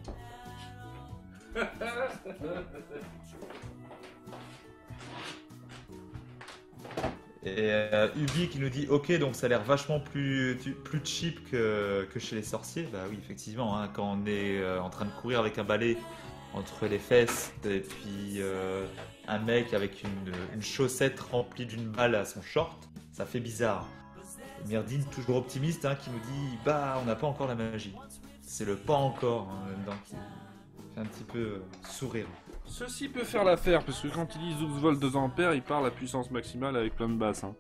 Et Ubi qui nous dit ok, donc ça a l'air vachement plus cheap que chez les sorciers. Bah oui, effectivement, hein, quand on est en train de courir avec un balai entre les fesses et puis un mec avec une chaussette remplie d'une balle à son short, ça fait bizarre. Et Myrdine, toujours optimiste, hein, qui nous dit bah on n'a pas encore la magie. C'est le pas encore hein, là-dedans qui fait un petit peu sourire. Ceci peut faire l'affaire, parce que quand il dit 12 volts 2 ampères, il parle à puissance maximale avec plein de basses. Hein.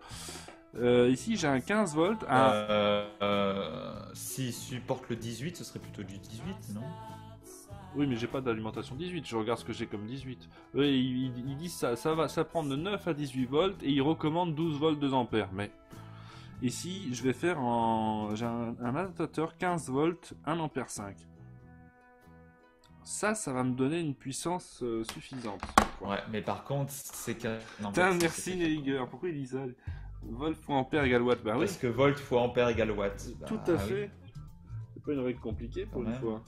Ici j'ai un 15 volts. S'il supporte le 18, ce serait plutôt du 18, non? Oui, mais j'ai pas d'alimentation 18, je regarde ce que j'ai comme 18. Il dit ça va prendre de 9 à 18 volts et il recommande 12 volts 2 ampères. Mais ici, je vais faire j'ai un adaptateur 15 volts 1 ampère 5. Ça va me donner une puissance suffisante. Ouais, mais par contre, c'est que... Putain, merci Neliger, pourquoi il dit ça? Volt fois ampère égale watt, bah oui. Parce que volt fois ampère égale watt. Bah, Tout à fait. C'est pas une règle compliquée pour Quand une même. fois.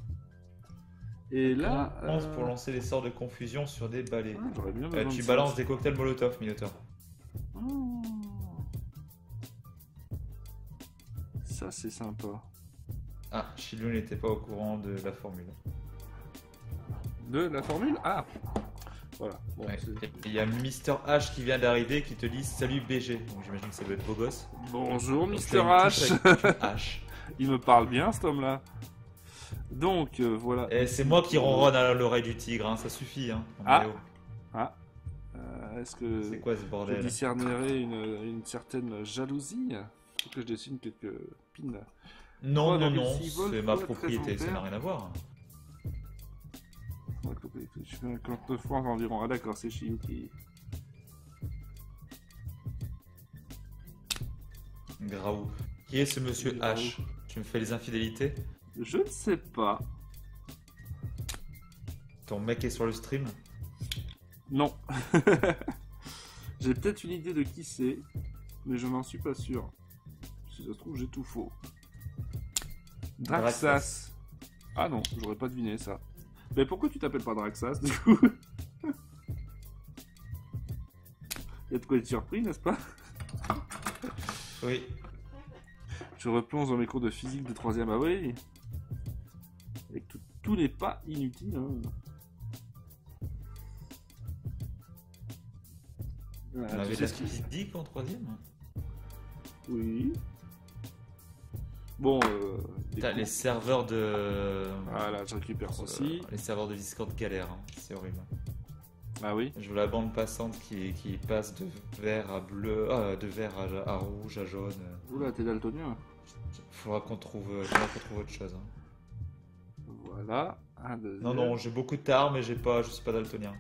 Et là... Je pense pour lancer les sorts de confusion sur des balais. Ah, j'aurais bien besoin Tu de balances ça. des cocktails Molotov, Minotaur. Oh. Ça c'est sympa. Ah, Chilou n'était pas au courant de la formule. De la formule? Ah. Voilà. Bon, Ouais. c'est- Il y a Mister H qui vient d'arriver qui te dit salut BG. Donc j'imagine que ça doit être beau gosse. Bonjour Donc, Mister tu as une H. touche avec une H. Il me parle bien cet homme-là. Donc voilà. Et c'est moi qui ronronne à l'oreille du tigre, hein, ça suffit. Hein. Non, Ah. mais oh, Ah. Est-ce que c'est quoi ce je bordel? discernerai une certaine jalousie? Faut que je dessine quelques pins. Non, non, non, 3,6 volts c'est ma fois 13 propriété, ça n'a ampères. rien à voir. Je fais un 49 fois environ. Ah d'accord, c'est Chim qui... Graou. Qui est ce monsieur Graou. H? Tu me fais les infidélités? Je ne sais pas. Ton mec est sur le stream? Non. J'ai peut-être une idée de qui c'est, mais je n'en suis pas sûr. Si ça se trouve, j'ai tout faux. Draxas. Ah non, j'aurais pas deviné ça. Mais pourquoi tu t'appelles pas Draxas du coup? y a de quoi être surpris, n'est-ce pas? Oui. Je replonge dans mes cours de physique de 3ème. Ah oui. Et tout n'est pas inutile. Hein. On avait de la physique en 3ème. Oui. Bon, les serveurs de... Voilà, je récupère ceci. Les serveurs de Discord galèrent, hein. C'est horrible. Ah oui. Je vois la bande passante qui passe de vert à bleu, de vert à rouge, à jaune. Oula, t'es daltonien. Faudra qu'on trouve autre chose. Hein. Voilà. Non, j'ai beaucoup de tard, mais je suis pas daltonien.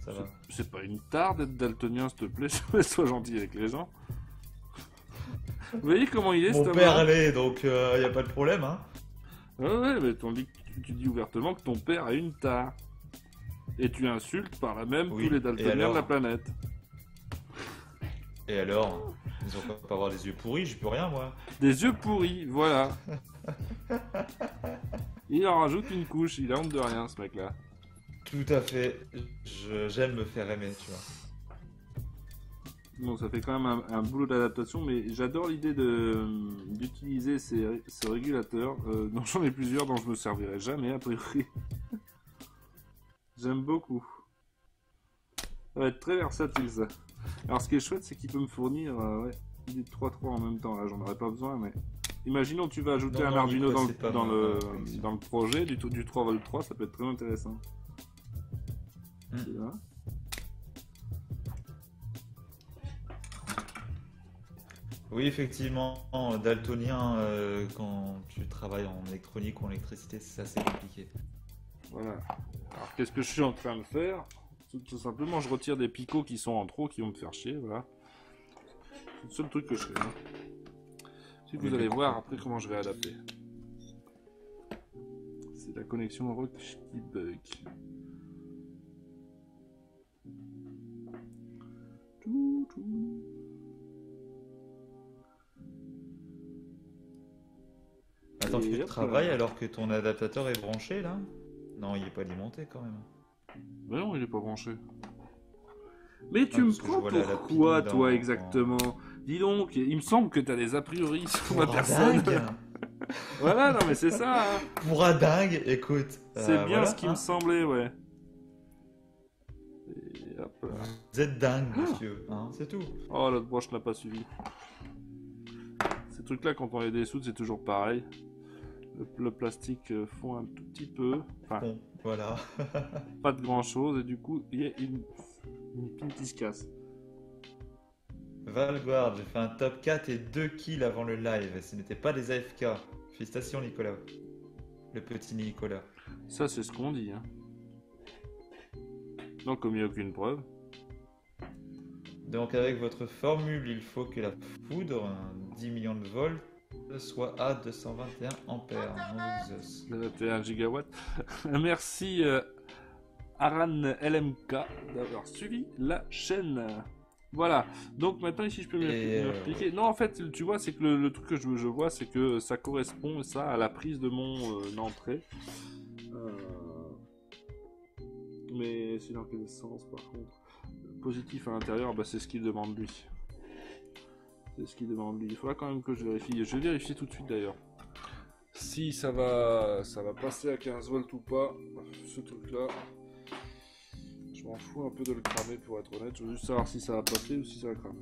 Ça va. C'est pas une tare d'être daltonien, s'il te plaît. Sois gentil avec les gens. Vous voyez comment il est, Mon père l'est, donc y a pas de problème, hein. Ouais, mais tu dis ouvertement que ton père a une tare. Et tu insultes par là même tous les daltoniens de la planète. Et alors? Ils ont pas avoir des yeux pourris, je peux rien, moi. Des yeux pourris, voilà. Il en rajoute une couche, il a honte de rien, ce mec-là. Tout à fait. J'aime me faire aimer, tu vois. Bon, ça fait quand même un boulot d'adaptation, mais j'adore l'idée d'utiliser ces régulateurs. Donc j'en ai plusieurs dont je me servirai jamais, a priori. J'aime beaucoup. Ça va être très versatile, ça. Alors, ce qui est chouette, c'est qu'il peut me fournir des 3-3 en même temps. Là, j'en aurais pas besoin, mais... Imaginons que tu vas ajouter un Arduino dans le projet, du 3V3, ça peut être très intéressant. Tu vois ? Oui, effectivement, daltonien, quand tu travailles en électronique ou en électricité, c'est assez compliqué. Voilà. Alors, qu'est-ce que je suis en train de faire ? Tout simplement, je retire des picots qui sont en trop, qui vont me faire chier, voilà. C'est le seul truc que je fais. Hein. Si vous allez voir après comment je vais adapter. C'est la connexion Rock qui bug. Attends, tu travailles alors que ton adaptateur est branché là? Non, il est pas alimenté quand même. Mais non, il est pas branché. Mais tu me prends pourquoi, toi, exactement? Dis donc, il me semble que t'as des a priori sur ma personne. Voilà, non mais c'est ça. Hein. Pour un dingue, écoute. C'est bien voilà, ce qui me semblait, ouais. Et hop là. Vous êtes dingue, monsieur. Hein, c'est tout. Oh, l'autre broche n'a pas suivi. Ces trucs-là, quand on les dessoute, c'est toujours pareil. Le plastique fond un tout petit peu. Enfin, bon, voilà. Pas de grand-chose, et du coup, il y a une pin qui se casse. Valguard, j'ai fait un top 4 et 2 kills avant le live. Ce n'était pas des AFK. Félicitations, Nicolas. Le petit Nicolas. Ça, c'est ce qu'on dit. Hein. Donc, comme il n'y a aucune preuve. Donc, avec votre formule, il faut que la foudre, 10 millions de volts, soit à 221 ampères. 21 gigawatts. Merci Aran LMK d'avoir suivi la chaîne. Voilà, donc maintenant ici je peux m'expliquer. Non, en fait, tu vois, c'est que le truc que je vois, c'est que ça correspond ça à la prise de mon entrée. Mais c'est dans quel sens par contre? Positif à l'intérieur, bah, c'est ce qu'il demande lui. C'est ce qu'il demande lui. Il faudra quand même que je vérifie. Je vais vérifier tout de suite d'ailleurs. Si ça va passer à 15 volts ou pas, ce truc là. Je m'en fous un peu de le cramer pour être honnête, je veux juste savoir si ça va passer ou si ça va cramer.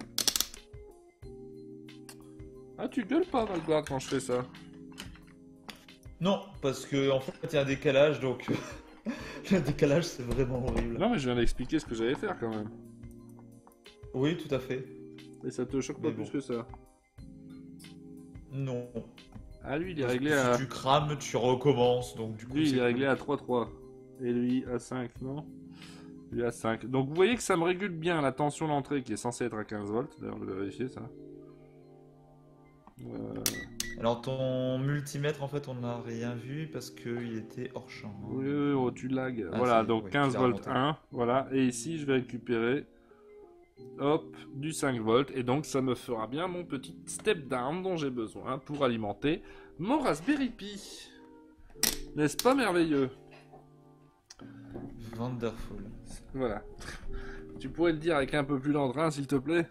Ah, tu gueules pas, Valguard, quand je fais ça? Non, parce que en fait il y a un décalage, donc le décalage c'est vraiment horrible. Non mais je viens d'expliquer ce que j'allais faire quand même. Oui, tout à fait. Et ça te choque pas plus que ça? Non. Ah lui il est réglé à... Si tu crames, tu recommences, donc du coup... Lui il est réglé à 3.3. Et lui à 5, non? Lui à 5. Donc vous voyez que ça me régule bien la tension d'entrée qui est censée être à 15 volts. D'ailleurs, je vais vérifier ça. Alors ton multimètre, en fait, on n'a rien vu parce qu'il était hors champ. Hein. Oui, oh, tu lags. Ah, voilà, donc 15 volts 1. Voilà, et ici je vais récupérer, hop, du 5 volts. Et donc ça me fera bien mon petit step down dont j'ai besoin pour alimenter mon Raspberry Pi. N'est-ce pas merveilleux? Wonderful. Voilà. Tu pourrais le dire avec un peu plus d'entrain, s'il te plaît?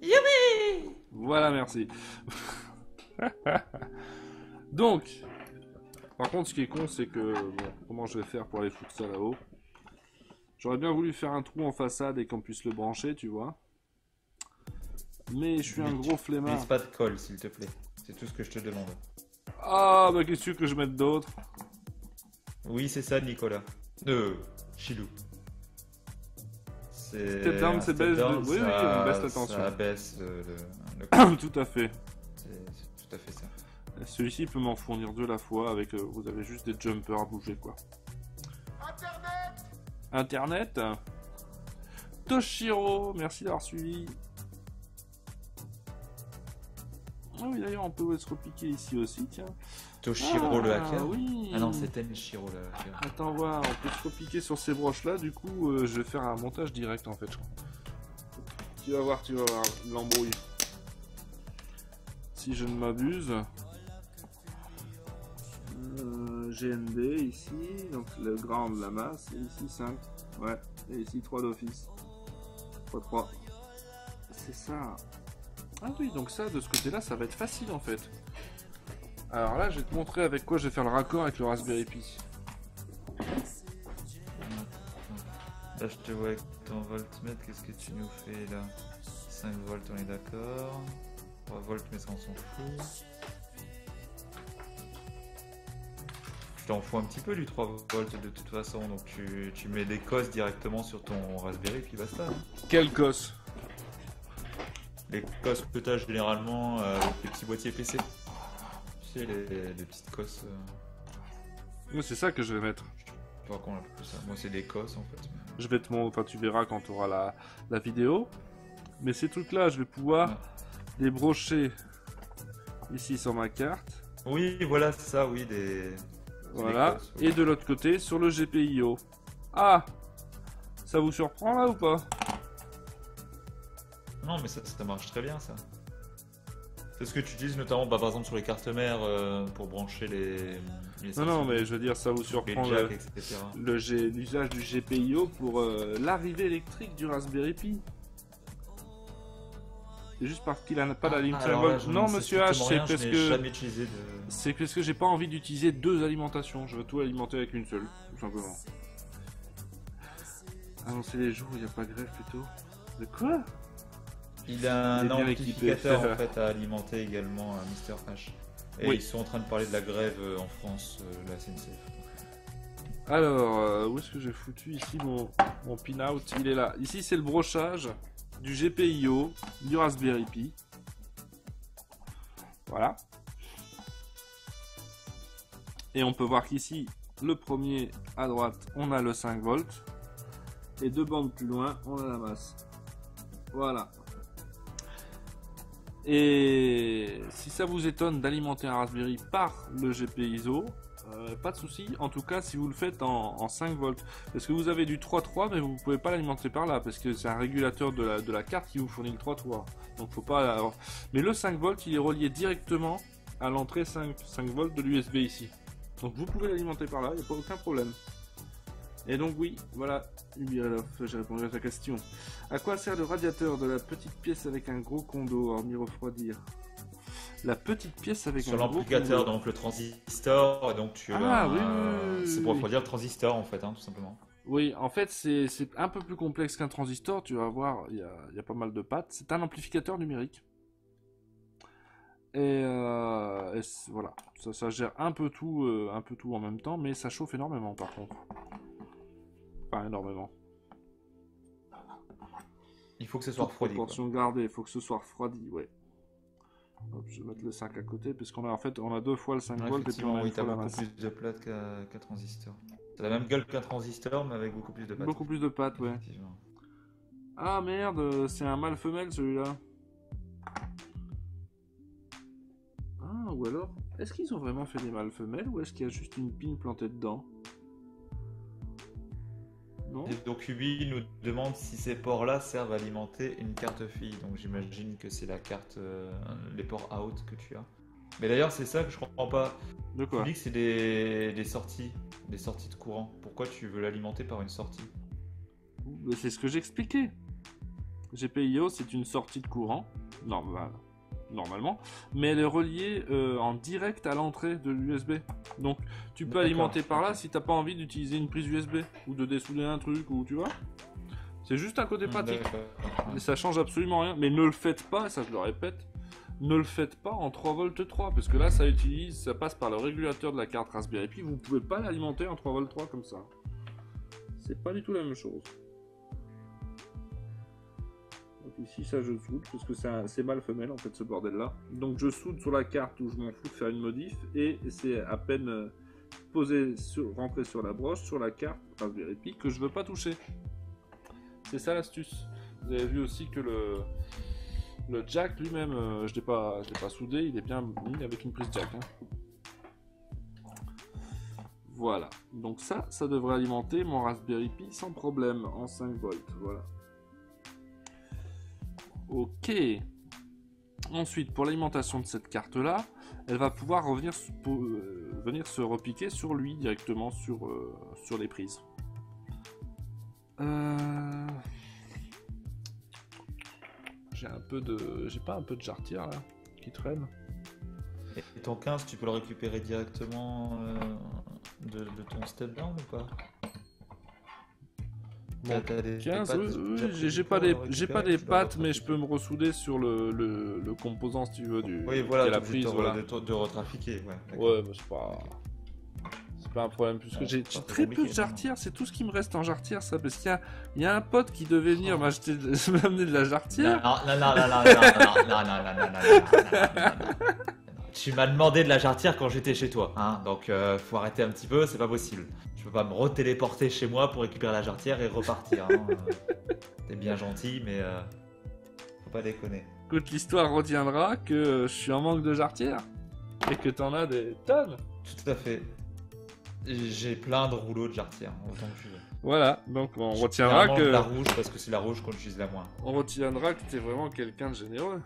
Youpi! Voilà, merci. Donc, par contre, ce qui est con, c'est que... Bon, comment je vais faire pour aller foutre ça là-haut? J'aurais bien voulu faire un trou en façade et qu'on puisse le brancher, tu vois. Mais je suis un gros flemmard. N'utilise pas de colle, s'il te plaît. C'est tout ce que je te demande. Ah, bah qu'est-ce que je mette d'autre? Oui, c'est ça, Nicolas. Chilou. Step down, c'est baisse de... Oui, on baisse la tension. Ça baisse Tout à fait. C'est tout à fait ça. Celui-ci peut m'en fournir 2 à la fois avec... vous avez juste des jumpers à bouger, quoi. Internet. Toshiro, merci d'avoir suivi. Ah oui, d'ailleurs, on peut se repiquer ici aussi, tiens. Toshiro le hacker. Oui. Ah non, c'est Tenshiro le hacker. Attends, voir, on peut se repiquer sur ces broches-là. Du coup, je vais faire un montage direct, en fait, je crois. Tu vas voir l'embrouille. Si je ne m'abuse. GND ici, donc le grand de la masse, et ici 5. Ouais, et ici 3 d'office. 3. C'est ça. Ah oui, donc ça, de ce côté-là, ça va être facile en fait. Alors là, je vais te montrer avec quoi je vais faire le raccord avec le Raspberry Pi. Là, je te vois avec ton voltmètre, qu'est-ce que tu nous fais là? 5 volts, on est d'accord. 3 volts, mais ça, on s'en fout. Je t'en fous un petit peu du 3 volts de toute façon, donc tu mets des cosses directement sur ton Raspberry, puis basta. Hein. Quelle cosse? Les cosses que t'as généralement avec les petits boîtiers PC. Tu sais, les petites cosses. Moi, c'est ça que je vais mettre. Je vois qu'on appelle ça. Moi, c'est des cosses en fait. Je vais te montrer, enfin, tu verras quand tu auras la vidéo. Mais ces trucs-là, je vais pouvoir les brocher ici sur ma carte. Oui, voilà, c'est ça, oui, Voilà. Cosses, oui. Et de l'autre côté, sur le GPIO. Ah! Ça vous surprend là ou pas? Non, mais ça marche très bien, ça. C'est ce que tu utilises notamment, par exemple, sur les cartes mères pour brancher les non, mais je veux dire, ça vous surprend l'usage du GPIO pour l'arrivée électrique du Raspberry Pi. C'est juste parce qu'il n'a pas la limite 5 volts. Non, monsieur H, c'est parce que... C'est parce que j'ai pas envie d'utiliser 2 alimentations. Je veux tout alimenter avec une seule, tout simplement. Annoncer les jours où il n'y a pas de grève plutôt. De quoi? Il a un amplificateur en fait à alimenter également à Mr H. Et oui. Ils sont en train de parler de la grève en France, la SNCF. Alors, où est-ce que j'ai foutu ici mon pin-out? Il est là. Ici, c'est le brochage du GPIO, du Raspberry Pi. Voilà. Et on peut voir qu'ici, le premier à droite, on a le 5 volts. Et 2 bandes plus loin, on a la masse. Voilà. Et si ça vous étonne d'alimenter un Raspberry par le GPIO, pas de souci. En tout cas, si vous le faites en 5 volts, parce que vous avez du 3.3, mais vous pouvez pas l'alimenter par là, parce que c'est un régulateur de la carte qui vous fournit le 3.3. Donc faut pas. Alors... Mais le 5 volts, il est relié directement à l'entrée 5 volts de l'USB ici. Donc vous pouvez l'alimenter par là, il n'y a pas aucun problème. Et donc oui, voilà, Ubirelov, j'ai répondu à ta question. À quoi sert le radiateur de la petite pièce avec un gros condo, hormis refroidir? La petite pièce avec un gros condo. Sur l'amplificateur, donc le transistor, donc tu oui. C'est pour refroidir le transistor en fait, hein, tout simplement. Oui, en fait c'est un peu plus complexe qu'un transistor, tu vas voir, il y a pas mal de pattes. C'est un amplificateur numérique. Et voilà, ça gère un peu tout en même temps, mais ça chauffe énormément par contre. Pas énormément. Il faut que ce soit refroidi. Proportion gardée, il faut que ce soit refroidi, ouais. Hop, je vais mettre le 5 à côté, parce qu'on a en fait on a 2 fois le 5 volts et puis on a une fois la masse. Beaucoup plus de pattes qu'un transistor. C'est la même gueule qu'un transistor, mais avec beaucoup plus de pattes. Beaucoup plus de pattes, ouais. Ah merde, c'est un mâle femelle celui-là. Ah, ou alors, est-ce qu'ils ont vraiment fait des mâles femelles ou est-ce qu'il y a juste une pine plantée dedans? Non. Et donc Ubi nous demande si ces ports-là servent à alimenter une carte fille. Donc j'imagine que c'est la carte, les ports out que tu as. Mais d'ailleurs c'est ça que je comprends pas. De quoi? Tu dis que c'est des sorties de courant. Pourquoi tu veux l'alimenter par une sortie? C'est ce que j'expliquais. GPIO, c'est une sortie de courant, normalement, mais elle est reliée en direct à l'entrée de l'USB. Donc, tu peux alimenter par là si t'as pas envie d'utiliser une prise USB ou de dessouder un truc, ou tu vois. C'est juste un côté pratique. Et ça change absolument rien. Mais ne le faites pas, ça je le répète, ne le faites pas en 3V3, parce que là, ça passe par le régulateur de la carte Raspberry Pi. Vous pouvez pas l'alimenter en 3V3 comme ça. C'est pas du tout la même chose. Donc ici, ça je soude, parce que c'est mâle femelle en fait ce bordel là. Donc je soude sur la carte où je m'en fous de faire une modif, et c'est à peine rentré sur la broche, sur la carte Raspberry Pi que je veux pas toucher. C'est ça l'astuce. Vous avez vu aussi que le jack lui-même, je l'ai pas soudé, il est bien mis avec une prise jack. Hein. Voilà. Donc ça devrait alimenter mon Raspberry Pi sans problème en 5 volts. Voilà. Ok. Ensuite, pour l'alimentation de cette carte-là, elle va pouvoir venir se repiquer sur lui directement sur les prises. J'ai pas un peu de jarretière là qui traîne. Et ton 15, tu peux le récupérer directement de ton step down ou pas? Bon, 15, j'ai pas des pattes, mais je peux me ressouder sur le composant si tu veux oui, voilà, la prise, de retrafiquer. Ouais, bah, c'est pas un problème plus que j'ai très peu de jarretière, c'est tout ce qui me reste en jarretière, ça, parce qu'il y a un pote qui devait venir m'acheter, m'amener de la jarretière. Non. Tu m'as demandé de la jarretière quand j'étais chez toi, hein, donc faut arrêter un petit peu, c'est pas possible. Je peux pas me retéléporter chez moi pour récupérer la jarretière et repartir. Hein. T'es bien gentil, mais faut pas déconner. Écoute, l'histoire retiendra que je suis en manque de jarretière et que t'en as des tonnes. Tout à fait. J'ai plein de rouleaux de jarretière, autant que tu veux. Voilà, donc on retiendra que... la rouge, parce que c'est la rouge qu'on utilise la moins. On retiendra que t'es vraiment quelqu'un de généreux.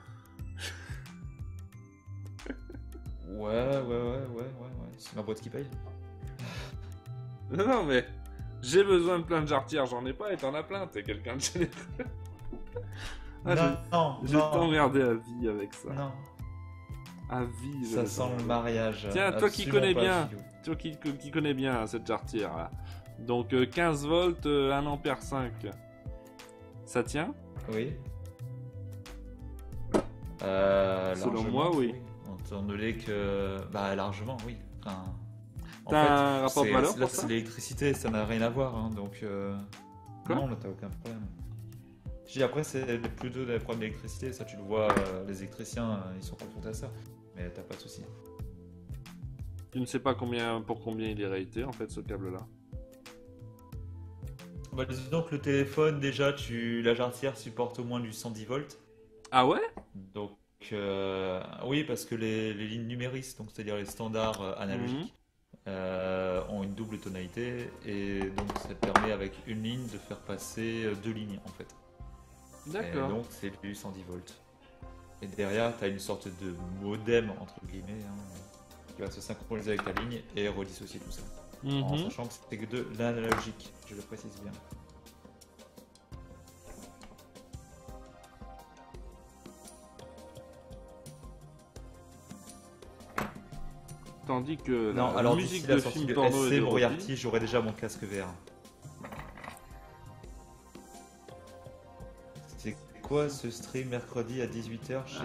Ouais. C'est ma boîte qui paye. Non, mais j'ai besoin de plein de jarretières, j'en ai pas et t'en as plein, t'es quelqu'un de généreux. Je vais t'emmerder à vie avec ça. Non. À vie. Ça sent le mariage. Tiens, toi qui connais bien, qui connais bien cette jarretière là. Donc 15 volts, 1 ampère 5. Ça tient? Oui. Selon moi, oui. Étant donné que... Bah, largement, oui. Enfin, t'as un rapport de valeur pour ça? C'est l'électricité, ça n'a rien à voir, hein, donc... non, là, t'as aucun problème. Après, c'est plutôt des problèmes d'électricité, ça tu le vois, les électriciens, ils sont confrontés à ça. Mais t'as pas de souci. Tu ne sais pas pour combien il est réité, en fait, ce câble-là? Bah, disons que le téléphone, déjà, la jarretière supporte au moins du 110 volts. Ah ouais? Donc, oui, parce que les lignes numéristes, donc c'est-à-dire les standards analogiques, ont une double tonalité, et donc ça permet avec une ligne de faire passer 2 lignes en fait. D'accord. Et donc c'est du 110 volts. Et derrière, tu as une sorte de modem entre guillemets qui va se synchroniser avec ta ligne et redissocier tout ça. En sachant que c'est que de l'analogique, je le précise bien. Tandis que non, la musique de film porno et de Moriarty, j'aurais déjà mon casque VR. C'est quoi ce stream mercredi à 18h chez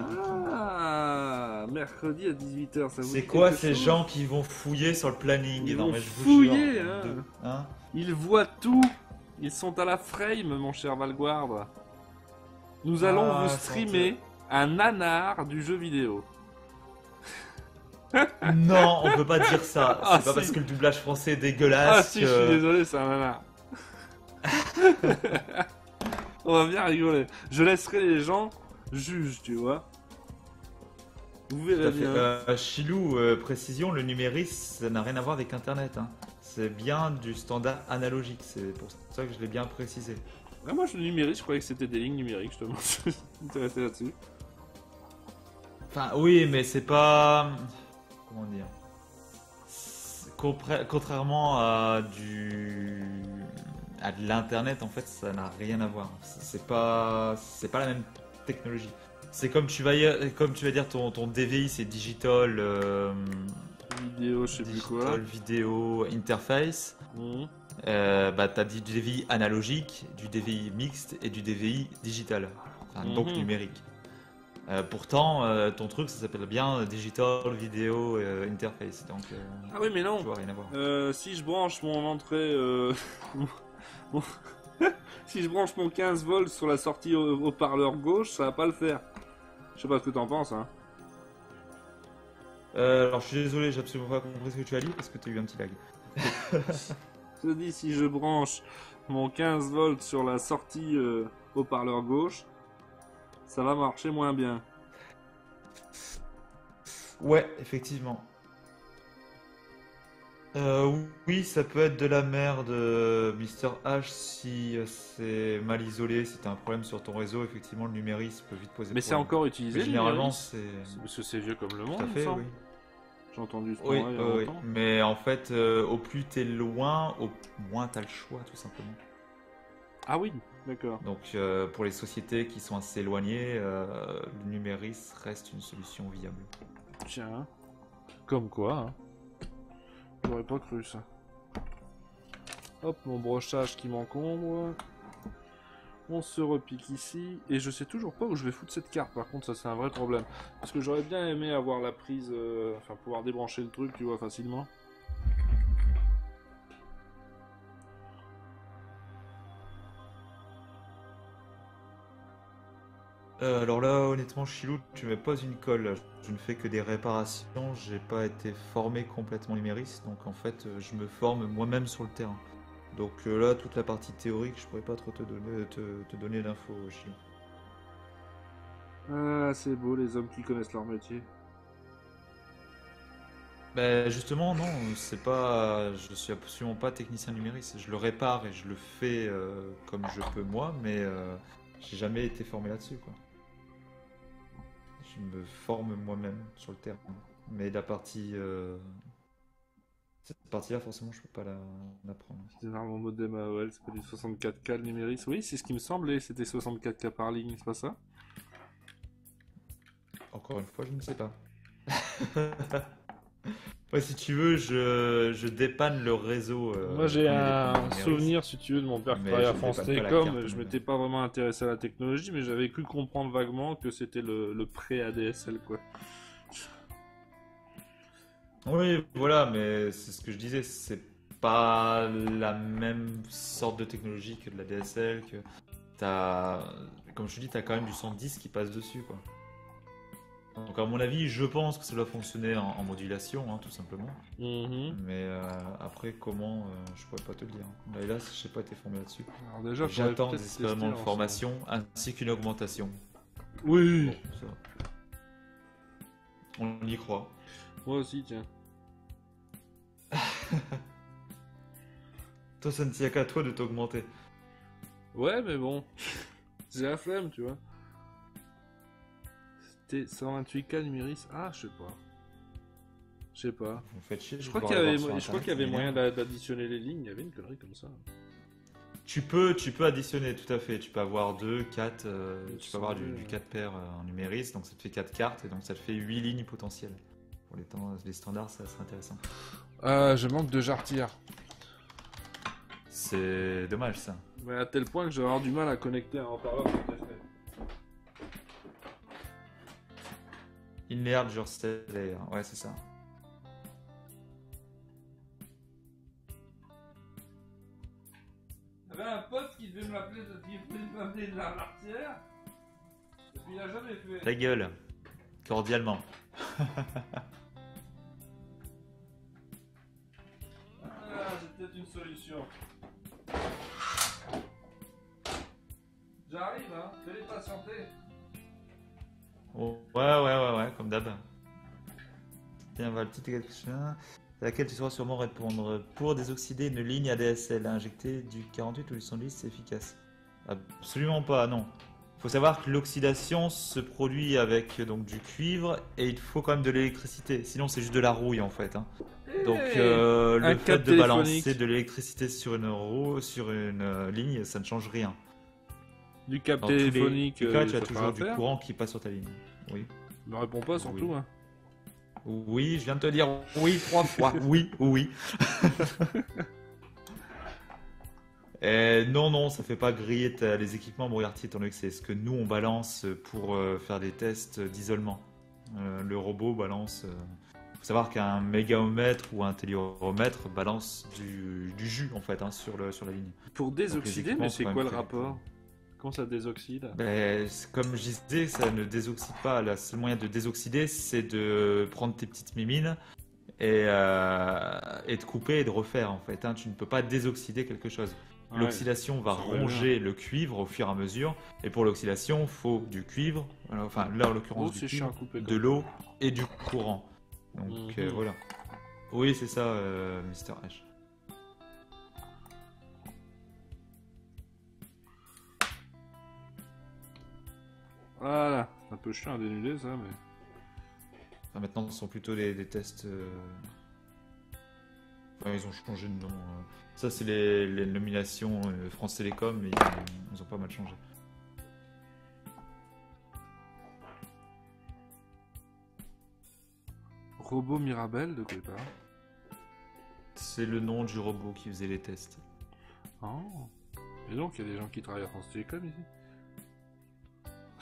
mercredi à 18h, ça vous c'est quoi ces gens qui vont fouiller sur le planning? Ils non, vont mais je vous fouiller, jure, hein. Ils voient tout. Ils sont à la frame, mon cher Valguard. Nous allons vous streamer un nanar du jeu vidéo. Non, on peut pas dire ça. C'est pas parce que le doublage français est dégueulasse. Ah si, je suis désolé, c'est un nanar. On va bien rigoler. Je laisserai les gens juger, tu vois. Vous verrez bien. Chilou, précision, le numérique, ça n'a rien à voir avec Internet. Hein. C'est bien du standard analogique. C'est pour ça que je l'ai bien précisé. Ah, moi, je numérique, je croyais que c'était des lignes numériques, justement. Je suis intéressé là-dessus. Enfin, oui, mais c'est pas... Comment dire? Contrairement à l'internet, en fait, ça n'a rien à voir. C'est pas la même technologie. C'est comme tu vas dire ton DVI, c'est digital vidéo, je sais plus quoi. Digital Video Interface. T'as du DVI analogique, du DVI mixte et du DVI digital, donc numérique. Pourtant, ton truc, ça s'appelle bien Digital Video Interface. Donc, ah oui, mais non. Tu vois, rien à voir. Si je branche mon entrée, si je branche mon 15 volts sur la sortie haut-parleur gauche, ça va pas le faire. Je sais pas ce que t'en penses, hein. Alors, je suis désolé, j'ai absolument pas compris ce que tu as dit parce que tu as eu un petit lag. Je dis, si je branche mon 15 volts sur la sortie haut-parleur gauche, ça va marcher moins bien. Ouais, effectivement. Oui, ça peut être de la merde, Mister H, si c'est mal isolé, si t'as un problème sur ton réseau, effectivement, le numérisme peut vite poser Mais problème. c'est encore utilisé, mais généralement, c'est... Parce que c'est vieux comme le monde, tout à fait, oui. J'ai entendu ce Oui, il y a longtemps. mais en fait, au plus t'es loin, au moins t'as le choix, tout simplement. Ah oui, d'accord. Donc, pour les sociétés qui sont assez éloignées, le numérisme reste une solution viable. Tiens, comme quoi, hein. J'aurais pas cru ça. Hop, mon brochage qui m'encombre. On se repique ici. Et je sais toujours pas où je vais foutre cette carte. Par contre, ça c'est un vrai problème. Parce que j'aurais bien aimé avoir la prise... Enfin, pouvoir débrancher le truc, tu vois, facilement. Alors là, honnêtement, Chilou, tu mets pas une colle. Je ne fais que des réparations. J'ai pas été formé complètement numériste, donc en fait, je me forme moi-même sur le terrain. Donc là, toute la partie théorique, je pourrais pas trop te donner d'infos, Chilou. Ah, c'est beau, les hommes qui connaissent leur métier. Ben justement, non, c'est pas. Je suis absolument pas technicien numériste. Je le répare et je le fais comme je peux moi, mais j'ai jamais été formé là-dessus, quoi. Je me forme moi-même sur le terrain. Mais la partie. Cette partie-là, forcément, je peux pas l'apprendre. C'est vraiment modem AOL, c'est pas du 64K le numérisme. Oui, c'est ce qui me semblait, c'était 64K par ligne, c'est pas ça? Encore une fois, je ne sais pas. Ouais, si tu veux, je dépanne le réseau. Moi, j'ai un souvenir, si tu veux, de mon père qui travaillait à France Télécom. Je m'étais pas vraiment intéressé à la technologie, mais j'avais cru comprendre vaguement que c'était le pré-ADSL, quoi. Oui, voilà, mais c'est ce que je disais, c'est pas la même sorte de technologie que de la DSL, que comme je te dis, t'as quand même du 110 qui passe dessus, quoi. Donc à mon avis, je pense que ça doit fonctionner en modulation, hein, tout simplement. Mais après, comment, je pourrais pas te le dire. Là, hélas, je n'ai pas été formé là-dessus. Alors déjà, j'attends des expériments de formation ainsi qu'une augmentation. Oui. Bon, ça. On y croit. Moi aussi, tiens. Toi, ça ne tient qu'à toi de t'augmenter. Ouais, mais bon. J'ai la flemme, tu vois. C'était 128K numéris. Ah, je sais pas. Vous faites chier. Je crois qu'il y avait moyen d'additionner les lignes. Il y avait une connerie comme ça. Tu peux additionner, tout à fait. Tu peux avoir 2, 4, tu peux avoir du 4 paires en numéris, donc ça te fait 4 cartes, et donc ça te fait 8 lignes potentielles. Pour les standards, ça serait intéressant. Je manque de jarretière. C'est dommage, ça. Mais à tel point que je vais avoir du mal à connecter un haut-parleur sur le téléphone. Inert Jursteller, ouais, c'est ça. J'avais un pote qui devait m'appeler de la jarretière, et puis il a jamais fait. Ta gueule, cordialement. J'ai peut-être une solution. J'arrive, hein, fais-les patienter. Oh, ouais, comme d'hab. Tiens, va le petit question à laquelle tu sauras sûrement répondre. Pour désoxyder une ligne ADSL, injecter du 48 ou du 110, c'est efficace? Absolument pas, non. faut savoir que l'oxydation se produit avec donc du cuivre et il faut quand même de l'électricité. Sinon, c'est juste de la rouille en fait. Hein. Donc, le fait de balancer de l'électricité sur une roue, sur une ligne, ça ne change rien. Du câble téléphonique, tu as toujours du courant qui passe sur ta ligne. Oui. Ne réponds pas surtout. Oui. Hein. Oui, je viens de te dire oui 3 fois. Oui, oui. Et non, ça fait pas griller les équipements Moriarty, étant donné que c'est ce que nous on balance pour faire des tests d'isolement. Le robot balance. Faut savoir qu'un mégaomètre ou un telluromètre balance du jus en fait sur la ligne. Pour désoxyder, mais c'est quoi le rapport? Comment ça désoxyde? Comme je disais, ça ne désoxyde pas. Le seul moyen de désoxyder, c'est de prendre tes petites mimines et de couper et de refaire en fait. Hein. Tu ne peux pas désoxyder quelque chose. Ouais, l'oxydation va ronger le cuivre au fur et à mesure. Et pour l'oxydation, il faut du cuivre, enfin là en l'occurrence du cuivre, de l'eau et du courant. Donc voilà. Oui, c'est ça, Mr. H. Voilà, un peu chiant à dénuder ça, mais... Enfin, maintenant, ce sont plutôt des tests... Enfin, ils ont changé de nom. Ça, c'est les nominations France Télécom, mais ils ont pas mal changé. Robot Mirabel, de quoi il parle? C'est le nom du robot qui faisait les tests. Oh. Et donc, il y a des gens qui travaillent à France Télécom ici?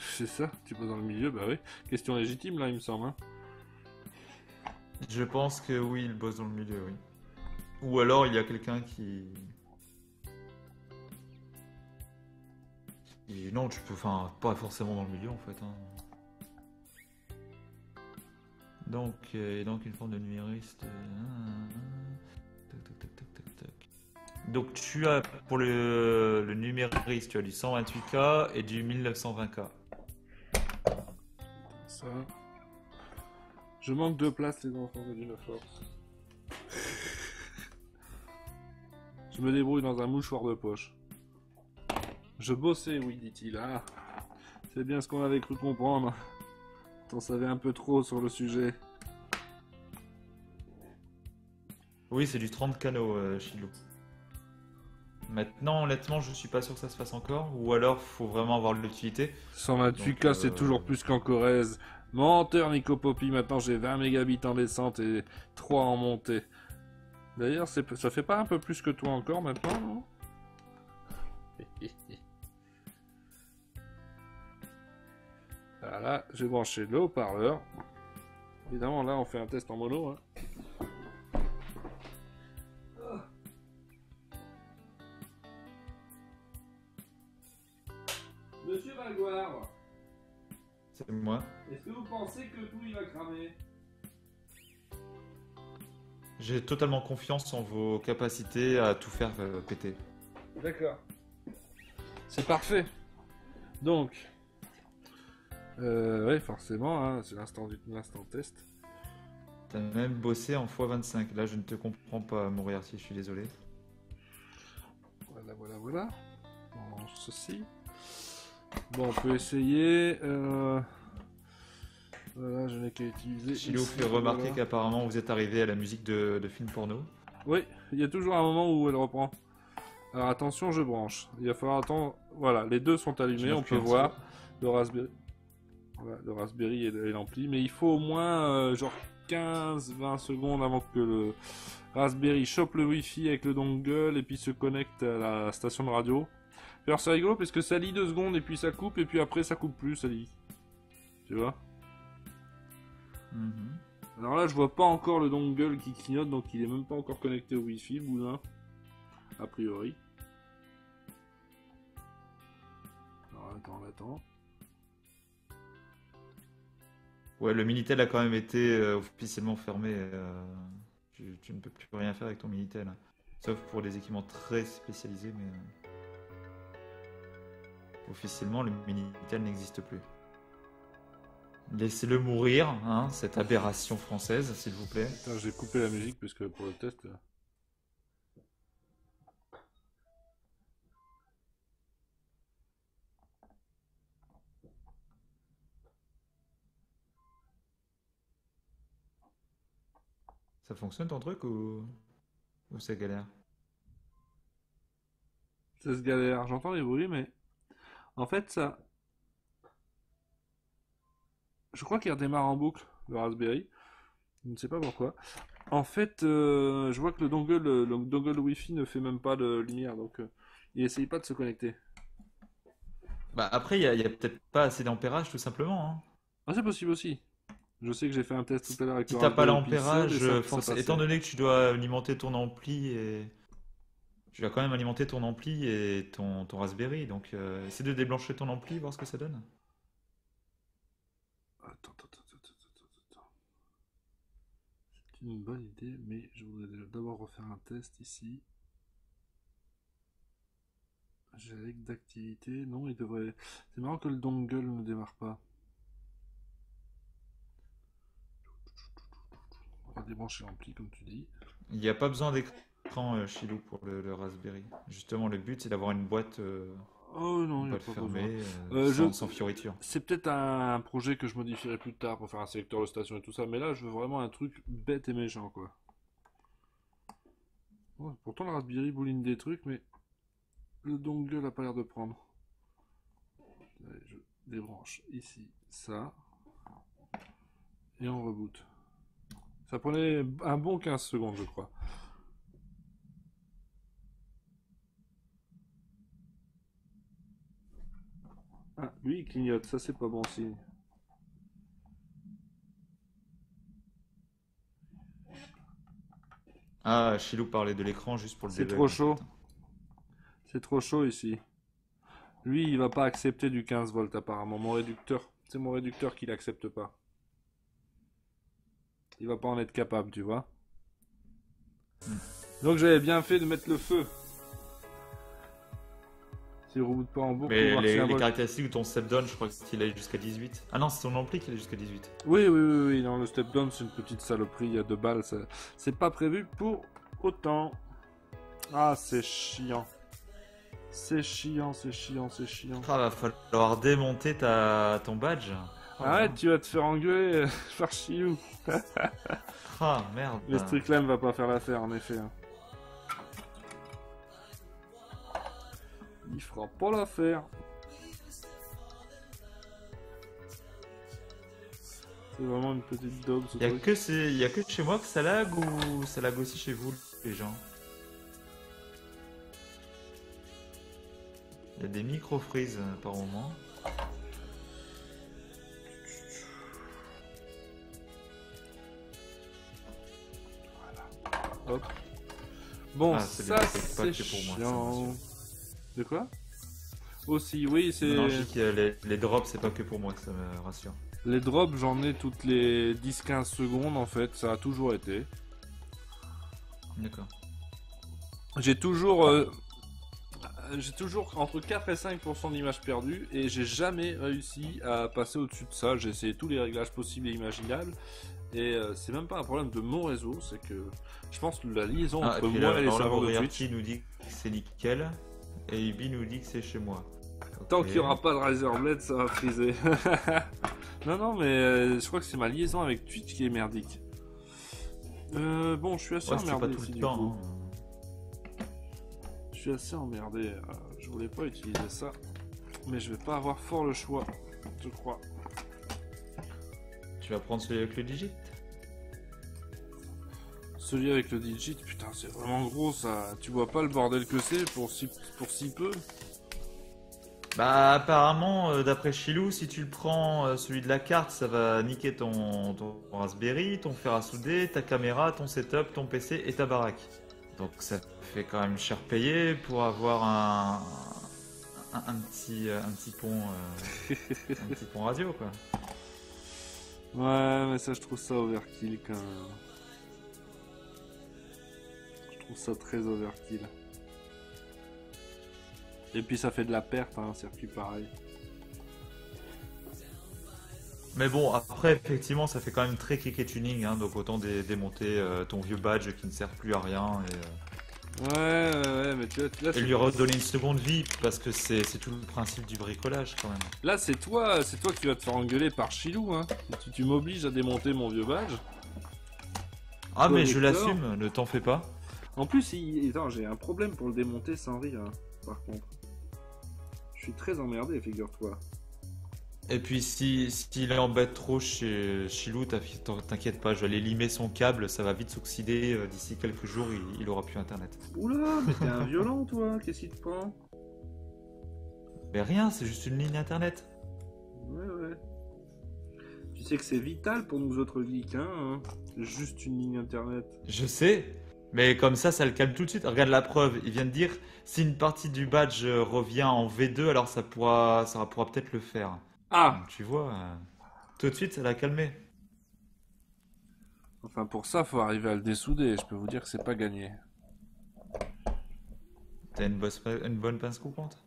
C'est ça, tu poses dans le milieu, bah oui. Question légitime là, il me semble. Hein. Je pense que oui, il bosse dans le milieu, oui. Ou alors il y a quelqu'un qui... Non, tu peux... Enfin, pas forcément dans le milieu en fait. Hein. Donc une forme de numériste... Donc tu as, pour le numériste, tu as du 128K et du 1920K. Ça... Je manque de place, les enfants de Dino Force. Je me débrouille dans un mouchoir de poche. Je bossais, oui, dit-il. Ah, c'est bien ce qu'on avait cru comprendre. T'en savais un peu trop sur le sujet. Oui, c'est du 30 canaux, Chilo. Maintenant, honnêtement, je suis pas sûr que ça se fasse encore. Ou alors, faut vraiment avoir de l'utilité. 128K, c'est toujours plus qu'en Corrèze. Menteur, Nico Poppy. Maintenant, j'ai 20 mégabits en descente et 3 en montée. D'ailleurs, ça fait pas un peu plus que toi encore maintenant, non? Voilà, j'ai branché le haut-parleur. Évidemment, là, on fait un test en mono. Hein. Monsieur Magloire, c'est moi. Est-ce que vous pensez que tout il va cramer? J'ai totalement confiance en vos capacités à tout faire péter. D'accord. C'est parfait. Donc, ouais, forcément, hein, c'est l'instant test. T'as même bossé en x25. Là, je ne te comprends pas, Moriarty, je suis désolé. Voilà. On range ceci. Bon, on peut essayer. Voilà, je n'ai qu'à utiliser. Chilo fait remarquer qu'apparemment vous êtes arrivé à la musique de films porno. Oui, il y a toujours un moment où elle reprend. Alors attention, je branche. Il va falloir attendre. Voilà, les deux sont allumés, on peut voir le Raspberry. Voilà, le Raspberry et l'ampli. Mais il faut au moins genre 15-20 secondes avant que le Raspberry chope le Wi-Fi avec le dongle et puis se connecte à la station de radio. Alors c'est rigolo parce que ça lit 2 secondes et puis ça coupe et puis après ça coupe plus, ça lit. Tu vois? Alors là je vois pas encore le dongle qui clignote, donc il est même pas encore connecté au Wi-Fi, le boudin. A priori. Alors attends. Ouais, le Minitel a quand même été officiellement fermé. Tu ne peux plus rien faire avec ton Minitel. Sauf pour des équipements très spécialisés, mais... officiellement, le Minitel n'existe plus. Laissez-le mourir, hein, cette aberration française, s'il vous plaît. Attends, j'ai coupé la musique parce que pour le test... Ça fonctionne ton truc ou c'est galère? Ça se galère, j'entends les bruits, mais en fait, ça. Je crois qu'il redémarre en boucle, le Raspberry. Je ne sais pas pourquoi. En fait, je vois que le dongle Wi-Fi ne fait même pas de lumière, donc il essaye pas de se connecter. Bah après, il y a peut-être pas assez d'ampérage tout simplement, hein. Ah, c'est possible aussi. Je sais que j'ai fait un test tout à l'heure avec Si le t'as pas Raspberry Pi seul l'ampérage, et ça passait. étant donné que tu dois alimenter ton ampli et tu vas quand même alimenter ton ampli et ton Raspberry, donc essaie de débrancher ton ampli, voir ce que ça donne. Attends. C'est une bonne idée, mais je voudrais d'abord refaire un test ici. Générique d'activité, non, il devrait. C'est marrant que le dongle ne démarre pas. On va débrancher l'ampli comme tu dis. Il n'y a pas besoin d'écran Chilou pour le Raspberry. Justement, le but c'est d'avoir une boîte, Oh non, il n'y a pas fermée, besoin. sans fioriture. C'est peut-être un projet que je modifierai plus tard pour faire un sélecteur de station et tout ça, mais là je veux vraiment un truc bête et méchant quoi. Ouais, pourtant le Raspberry bouline des trucs, mais le dongle a pas l'air de prendre. Allez, je débranche ici ça et on reboot. Ça prenait un bon 15 secondes je crois. Ah, lui il clignote, ça c'est pas bon signe. Ah, Chilou parlait de l'écran juste pour le C'est debug, trop en chaud. fait. C'est trop chaud ici. Lui, il va pas accepter du 15 volts apparemment. Mon réducteur, c'est mon réducteur qui l'accepte pas. Il va pas en être capable, tu vois. Donc j'avais bien fait de mettre le feu. S'il reboot pas en boucle, on va Mais voir si un les volt. caractéristiques de ton step-down, je crois qu'il est jusqu'à 18. Ah non, c'est ton ampli qui est jusqu'à 18. Oui. Non, le step down, c'est une petite saloperie. Il y a 2 balles. C'est pas prévu pour autant. Ah, c'est chiant. C'est chiant. Ah, va falloir démonter ton badge. Arrête, tu vas te faire engueuler par Chilou. Ah, merde. Le Strickland va pas faire l'affaire, en effet. Il fera pas l'affaire. C'est vraiment une petite daube ce truc. Y a que chez moi que ça lag ou ça lag aussi chez vous, les gens? Il y a des micro-freezes par moment. Hop. Bon, Ah, c'est ça bien, c'est pas c'est que pour moi, ça, chiant. monsieur. De quoi? Aussi, oui, c'est... Non, je dis que les drops, c'est pas que pour moi, que ça me rassure. Les drops, j'en ai toutes les 10-15 secondes en fait, ça a toujours été. D'accord. J'ai toujours entre 4 et 5% d'images perdues et j'ai jamais réussi à passer au-dessus de ça. J'ai essayé tous les réglages possibles et imaginables et c'est même pas un problème de mon réseau, c'est que je pense que la liaison entre et puis moi et les alors, serveurs de Moriarty Twitch, nous dit que c'est nickel et Ibi nous dit que c'est chez moi. tant Ok. qu'il n'y aura pas de Razorblade, ça va friser. non, mais je crois que c'est ma liaison avec Twitch qui est merdique. Bon, je suis assez Ouais, c'est emmerdé pas tout ici, le du temps. coup. Hein. Je suis assez emmerdé. Je voulais pas utiliser ça, mais je vais pas avoir fort le choix, je crois. Tu vas prendre celui avec le digit? Celui avec le digit, putain, c'est vraiment gros ça. Tu vois pas le bordel que c'est pour si peu? Bah apparemment, d'après Chilou, si tu le prends celui de la carte, ça va niquer ton Raspberry, ton fer à souder, ta caméra, ton setup, ton PC et ta baraque. Donc ça fait quand même cher payer pour avoir un petit pont un petit pont radio quoi. Ouais, mais ça, je trouve ça overkill quand même. Je trouve ça très overkill. Et puis ça fait de la perte, hein, un circuit pareil. Mais bon, après effectivement ça fait quand même très click et tuning, hein, donc autant démonter ton vieux badge qui ne sert plus à rien Ouais, mais tu vois, là, et lui redonner une seconde vie parce que c'est tout le principe du bricolage quand même. là c'est toi qui vas te faire engueuler par Chilou, hein. Tu m'obliges à démonter mon vieux badge. Ah mais je connecteur. l'assume, ne t'en fais pas. En plus, attends, j'ai un problème pour le démonter sans rire, hein, par contre. Je suis très emmerdé, figure-toi. Et puis s'il embête trop chez Chilou, t'inquiète pas, je vais aller limer son câble, ça va vite s'oxyder, d'ici quelques jours il aura plus internet. Oula, mais t'es un violent, toi. Qu'est-ce qui te prend? Mais rien, c'est juste une ligne internet. Ouais. Tu sais que c'est vital pour nous autres geeks, hein. Juste une ligne internet. Je sais, mais comme ça le calme tout de suite. Regarde la preuve, il vient de dire si une partie du badge revient en V2, alors ça pourra peut-être le faire. Ah! Donc, tu vois, tout de suite ça l'a calmé. Enfin, pour ça, faut arriver à le dessouder. Je peux vous dire que c'est pas gagné. T'as une bonne pince coupante?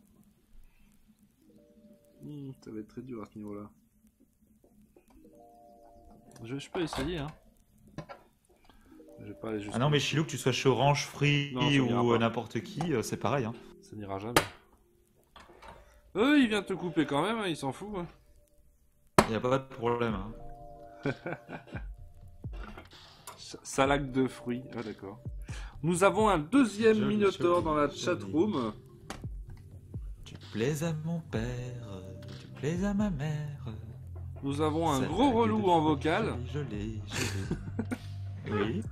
Ça va être très dur à ce niveau-là. Je peux essayer, hein. Je vais pas aller jusqu'au Ah non, mais Chilou, que tu sois chez Orange, Free Non, ça n'ira ou pas. n'importe qui, c'est pareil. Hein. Ça n'ira jamais. Il vient de te couper quand même, hein, il s'en fout. Hein. Il n'y a pas de problème. Hein. Salade de fruits, ah d'accord. Nous avons un deuxième Joli, Minotaur joli, dans la joli. chatroom. Tu plais à mon père, tu plais à ma mère. Nous avons un Salade gros de relou en fruits, vocal. Joli. Oui.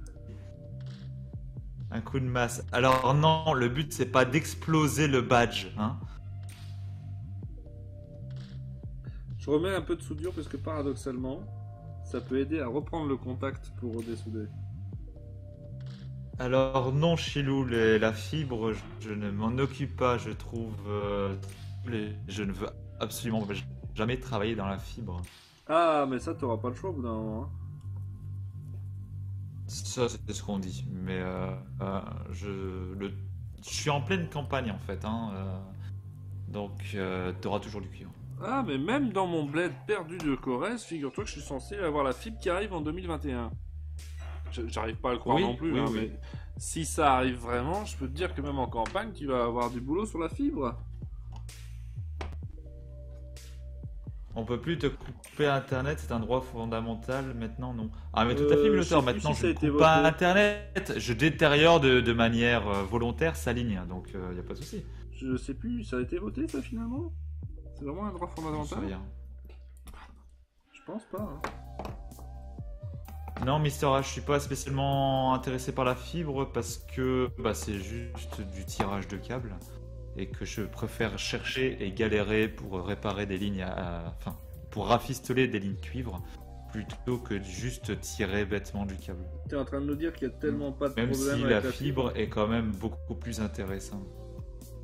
Un coup de masse. Alors non, le but c'est pas d'exploser le badge. Hein. Je remets un peu de soudure parce que paradoxalement, ça peut aider à reprendre le contact pour redessouder. Alors non, Chilou, la fibre, je ne m'en occupe pas, je trouve. Je ne veux absolument jamais travailler dans la fibre. Ah, mais ça, t'auras pas le choix au bout d'un moment. Hein. Ça, c'est ce qu'on dit. Mais je suis en pleine campagne en fait. Hein, donc, t'auras toujours du cuivre. Ah, mais même dans mon bled perdu de Corrèze, figure-toi que je suis censé avoir la fibre qui arrive en 2021. J'arrive pas à le croire Oui, non plus, oui, hein, oui. mais si ça arrive vraiment, je peux te dire que même en campagne, tu vas avoir du boulot sur la fibre. On peut plus te couper Internet, c'est un droit fondamental. Maintenant, non. Ah, mais tout à fait, Je Minotaur. sais plus Maintenant, si je ça a ne été coupe pas voté. Internet. Je détériore de manière volontaire sa ligne. Donc, il n'y a pas de souci. Je sais plus, ça a été voté ça finalement? C'est vraiment un droit J'en sais fondamental? rien. Je pense pas. Hein. Non, Mister H, je suis pas spécialement intéressé par la fibre parce que c'est juste du tirage de câbles et que je préfère chercher et galérer pour réparer des lignes, enfin, pour rafistoler des lignes cuivre plutôt que de juste tirer bêtement du câble. T'es en train de nous dire qu'il y a tellement pas de Même problème si avec la fibre est quand même beaucoup plus intéressante.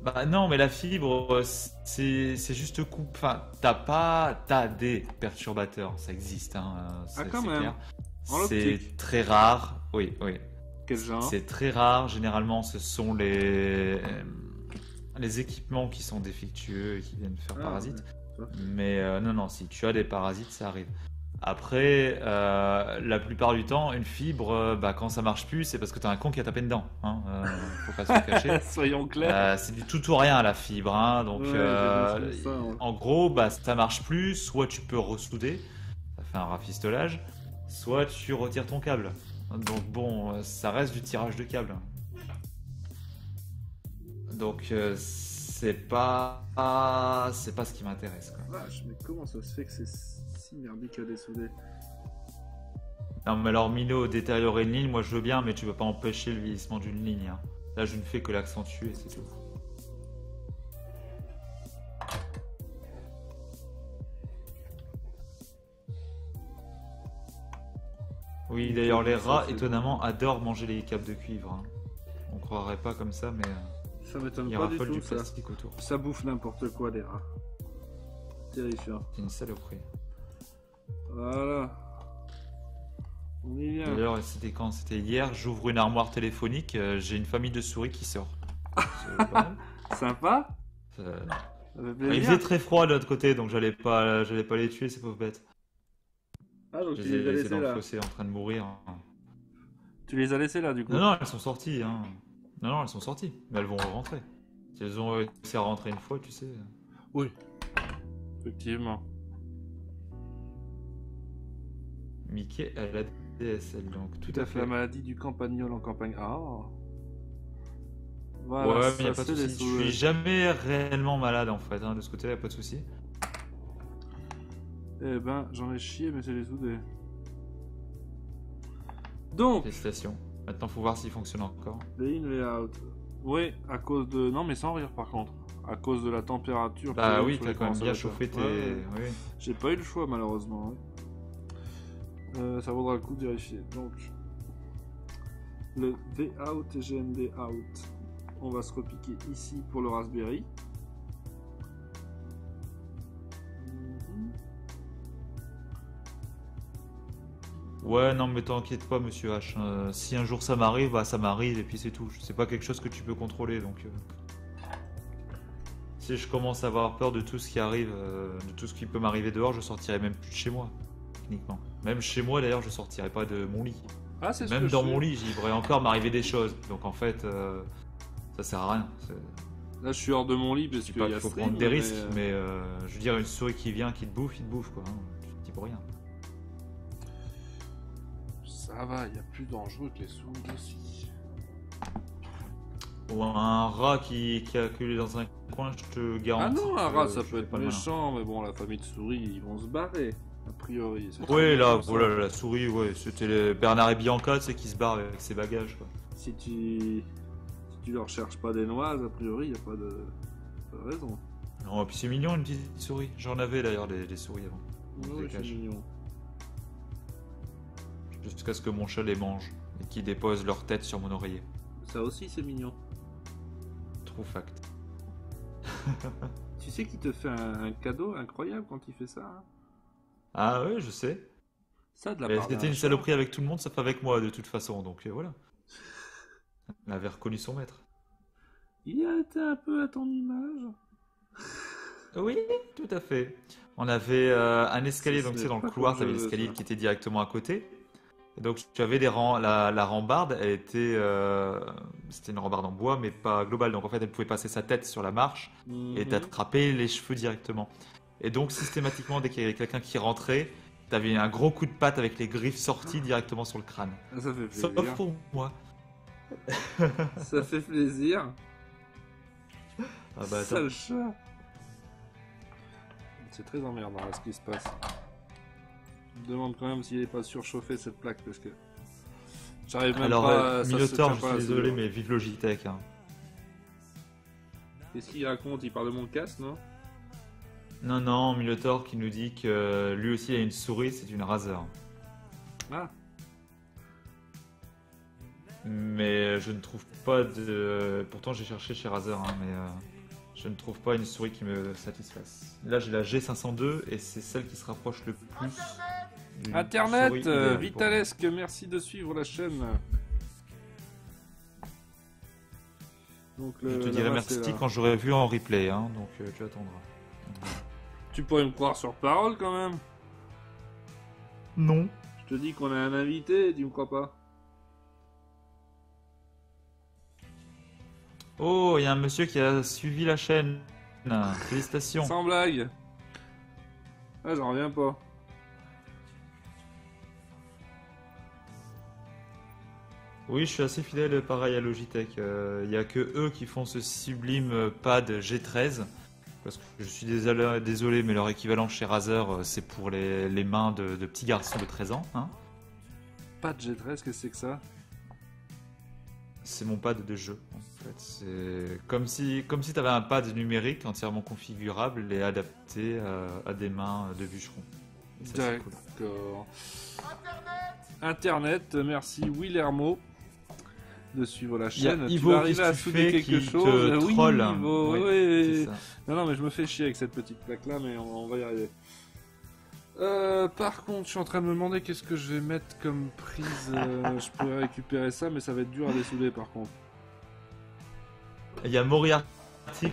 Bah non, mais la fibre, c'est juste coupe. Enfin, t'as des perturbateurs, ça existe, hein, quand c'est même. clair. En C'est optique. très rare, oui. Quel genre? C'est très rare. Généralement, ce sont les équipements qui sont défectueux et qui viennent faire parasite. Ouais. Mais non, si tu as des parasites, ça arrive. Après, la plupart du temps, une fibre, quand ça marche plus, c'est parce que t'as un con qui a tapé dedans. Hein, faut pas se le cacher. Soyons clairs. C'est du tout ou rien la fibre. Hein, donc, Ouais, j'ai bien ça, ouais. en gros, ça marche plus. Soit tu peux ressouder, ça fait un rafistolage, soit tu retires ton câble. Donc bon, ça reste du tirage de câble. Donc c'est pas ce qui m'intéresse. Quoi. Vache, mais comment ça se fait que c'est si merdique à dessouder? Non mais alors Mino, détériorer une ligne, moi je veux bien, mais tu peux pas empêcher le vieillissement d'une ligne. Hein. Là je ne fais que l'accentuer, c'est tout. Oui, d'ailleurs les rats, étonnamment, adorent manger les câbles de cuivre. Hein. On croirait pas comme ça, mais Ça m'étonne ils pas du raffolent du tout ça. plastique autour. Ça bouffe n'importe quoi des rats. Terrifiant. C'est une saloperie. Voilà. On y vient. D'ailleurs, c'était quand? C'était hier, j'ouvre une armoire téléphonique, j'ai une famille de souris qui sort. C'est pas mal. Sympa? Non. Ça fait Il plaisir. faisait très froid de l'autre côté, donc j'allais pas les tuer, ces pauvres bêtes. Ah, donc Je tu les ai les as laissées laissés dans le là. fossé en train de mourir. Tu les as laissés là, du coup. Non, elles sont sorties. Hein. Non, elles sont sorties. Mais elles vont rentrer. Si elles ont réussi à rentrer une fois, tu sais. Oui. Effectivement. Mickey, elle a DSL, donc tout Tout à fait. La maladie du campagnol en campagne. Ah. Voilà, Ouais, mais y a ça, pas de c'est souci. des Je suis jamais réellement malade en fait, hein, de ce côté-là, y a pas de souci. Eh ben, j'en ai chié, mais c'est les soudés. Donc, Félicitations. Maintenant, faut voir s'il fonctionne encore. Les in, les out. oui, à cause de... Non, mais sans rire par contre. À cause de la température. Bah qu'il y a oui, sur t'as les quand même bien consoles. chauffé tes... Ouais. Oui. J'ai pas eu le choix malheureusement. Ça vaudra le coup de vérifier. Donc, le V-out et GND out. On va se repiquer ici pour le Raspberry. Ouais, non, mais t'inquiète pas, monsieur H. Si un jour ça m'arrive, bah ça m'arrive et puis c'est tout. C'est pas quelque chose que tu peux contrôler, donc... Si je commence à avoir peur de tout ce qui arrive, de tout ce qui peut m'arriver dehors, je sortirai même plus de chez moi, techniquement. Même chez moi, d'ailleurs, je sortirai pas de mon lit. Ah, c'est Même dans mon lit, j'y pourrait encore m'arriver des choses. Donc en fait, ça sert à rien. Là, je suis hors de mon lit Je parce dis qu'il pas y qu'il a faut stream, prendre des risques, mais je veux dire, une souris qui vient, qui te bouffe, il te bouffe, quoi. Hein. Tu dis pour rien. Ça va, il y a plus dangereux que les souris aussi. Ou un rat qui a acculé dans un coin, je te garantis. Ah non, un que rat, ça je peut fais être pas le malin. méchant, mais bon, la famille de souris, ils vont se barrer, a priori. C'est Oui, très là, bien, ça. voilà, la souris, ouais, c'était les Bernard et Bianca, tu sais, qui se barrent avec ses bagages, quoi. Si tu leur cherches pas des noises, a priori, il n'y a pas de raison. Non, et puis c'est mignon, une petite souris. J'en avais d'ailleurs des souris avant. Oui, Des c'est cages. mignon. Jusqu'à ce que mon chat les mange et qu'ils déposent leur tête sur mon oreiller. Ça aussi, c'est mignon. True fact. Tu sais qu'il te fait un cadeau incroyable quand il fait ça, hein. Ah ouais, je sais. Ça, de la Mais part d'un c'était une chat. saloperie avec tout le monde, sauf avec moi de toute façon, donc voilà. Elle avait reconnu son maître. Il a été un peu à ton image. Oui, tout à fait. On avait un escalier, Ça, donc c'est tu sais, dans le pas couloir, comme tu avais je veux, l'escalier ça. qui était directement à côté. Et donc tu avais la rambarde, elle était, c'était une rambarde en bois, mais pas globale. Donc en fait, elle pouvait passer sa tête sur la marche et Mhm. t'attraper les cheveux directement. Et donc systématiquement, dès qu'il y avait quelqu'un qui rentrait, t'avais un gros coup de patte avec les griffes sorties directement sur le crâne. Ah, ça fait Sauf plaisir. pour moi. Ça fait plaisir. Ah bah attends. Sale chat. C'est très emmerdant là, ce qui se passe. Je me demande quand même s'il n'est pas surchauffé cette plaque parce que j'arrive même Alors, pas. Ça se Minotaur, tient je pas suis à désolé, ce- mais vive Logitech. Hein. Qu'est-ce qu'il raconte? Il parle de mon casque, non? Non, non, Minotaur qui nous dit que lui aussi a une souris, c'est une Razer. Ah, Mais je ne trouve pas de. Pourtant, j'ai cherché chez Razer, hein, mais je ne trouve pas une souris qui me satisfasse. Là, j'ai la G502 et c'est celle qui se rapproche le plus. d'une Internet, souris idéale pour moi. Vitalesque, merci de suivre la chaîne. Donc, Je te la dirai masse est merci là. quand j'aurai vu en replay, hein, donc tu attendras. Tu pourrais me croire sur parole quand même. Non. Je te dis qu'on a un invité, tu me crois pas? Oh, il y a un monsieur qui a suivi la chaîne. Félicitations. Sans blague. Ah, j'en reviens pas. Oui, je suis assez fidèle pareil à Logitech. Il n'y a que eux qui font ce sublime pad G13. Parce que je suis désolé, mais leur équivalent chez Razer, c'est pour les mains de petits garçons de 13 ans. Hein. Pas de G13, qu'est-ce que c'est que ça? C'est mon pad de jeu. En fait. C'est comme si tu avais un pad numérique entièrement configurable et adapté à des mains de bûcheron. Et ça, c'est cool. D'accord. Internet, merci Willermo de suivre la Il y a chaîne. Tu Ivo, vas arriver à qu'est-ce que tu souder fais, quelque qui chose. te Oui, troll. Ivo, Oui, oui. c'est ça. Non, mais je me fais chier avec cette petite plaque là, mais on va y arriver. Par contre, je suis en train de me demander qu'est-ce que je vais mettre comme prise. Je pourrais récupérer ça, mais ça va être dur à dessouder par contre. Il y a Moriarty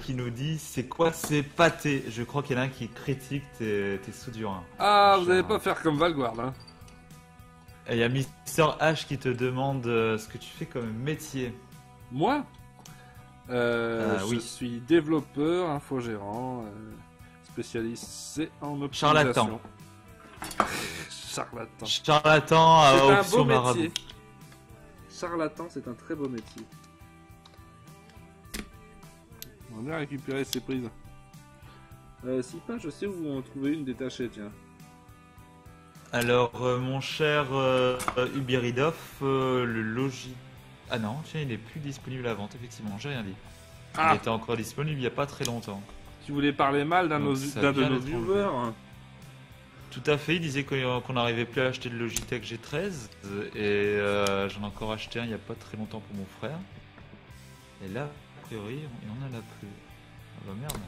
qui nous dit c'est quoi ces pâtés. Je crois qu'il y en a un qui critique tes soudures. Hein. Ah, vous Cher. allez pas faire comme Valguard, hein. Et il y a Mister H qui te demande ce que tu fais comme métier. Moi oui. Je suis développeur, infogérant, spécialiste en optimisation. Charlatan. Charlatan. Charlatan C'est à un option beau marabout. métier. Charlatan, c'est un très beau métier. On va bien récupérer ces prises. Si pas, je sais où en trouver une détachée, tiens. Alors, mon cher Ubiridov, le logis... Ah non, tiens, il est plus disponible à vente, effectivement, j'ai rien dit. Ah. Il était encore disponible il n'y a pas très longtemps. Tu voulais parler mal d'un Donc, ça de vient nos d'être viewers. Tout à fait, il disait qu'on n'arrivait plus à acheter de Logitech G13 et j'en ai encore acheté un il n'y a pas très longtemps pour mon frère. Et là, a priori, il en a là plus. Ah bah merde.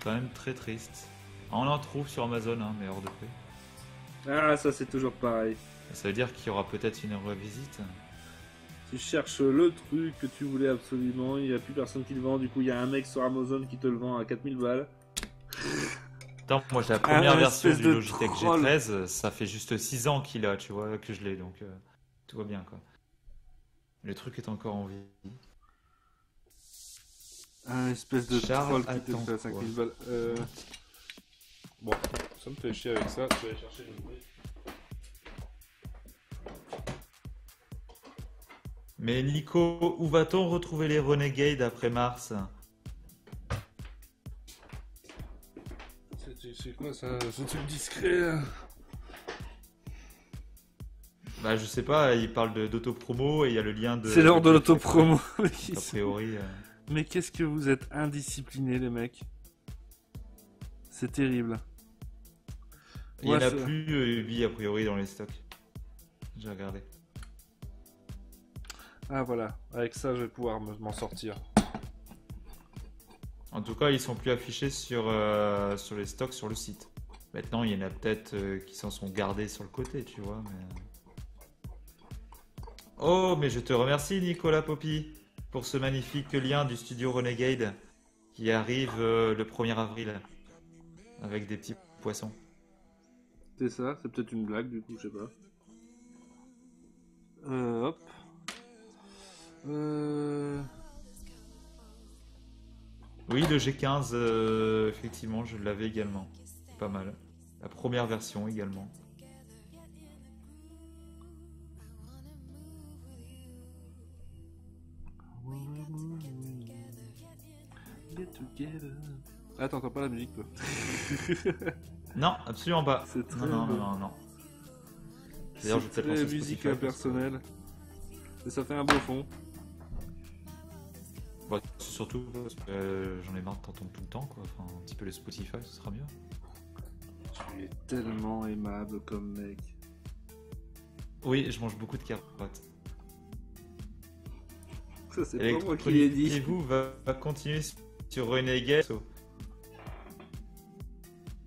Quand même très triste. On en trouve sur Amazon, hein, mais hors de prix. Ah, ça c'est toujours pareil. Ça veut dire qu'il y aura peut-être une revisite. Tu cherches le truc que tu voulais absolument, il n'y a plus personne qui le vend, du coup il y a un mec sur Amazon qui te le vend à 4000 balles. Attends, moi j'ai la première version espèce du de Logitech troll. G13, ça fait juste 6 ans qu'il a, tu vois, que je l'ai, donc tout va bien quoi. Le truc est encore en vie. Un espèce de Charles, troll qui te attends, fait à 5000 balles. Bon, ça me fait chier avec ça. Je vais aller chercher le bruit. Mais Nico, où va-t-on retrouver les Renegades après Mars? C'est quoi ça? Ce truc discret? Bah je sais pas, il parle d'autopromo et il y a le lien de... C'est l'heure de l'autopromo. A priori... Mais qu'est-ce que vous êtes indisciplinés les mecs. C'est terrible. Il n'y en Ouais, a c'est- plus, Ubi, a priori, dans les stocks. J'ai regardé. Ah voilà, avec ça je vais pouvoir m'en sortir. En tout cas, ils sont plus affichés sur les stocks sur le site. Maintenant, il y en a peut-être qui s'en sont gardés sur le côté, tu vois. Mais... Oh, mais je te remercie, Nicolas Poppy, pour ce magnifique lien du studio Renegade qui arrive le 1er avril avec des petits poissons. C'est ça, c'est peut-être une blague du coup, je sais pas. Hop. Oui, le G15, effectivement, je l'avais également. Pas mal. La première version également. Ah, t'entends pas la musique toi? Non, absolument pas. C'est très Non, non, beau. non, non, non. C'est D'ailleurs, je vais peut-être très lancer musique Spotify, impersonnelle. Et ça fait un beau fond. Bah, c'est surtout parce que j'en ai marre de t'entendre tout le temps, quoi. Enfin, un petit peu les Spotify, ce sera mieux. Tu es tellement aimable comme mec. Oui, je mange beaucoup de carottes. Ça c'est pas moi qui l'ai dit. Et vous va continuer sur Renegade.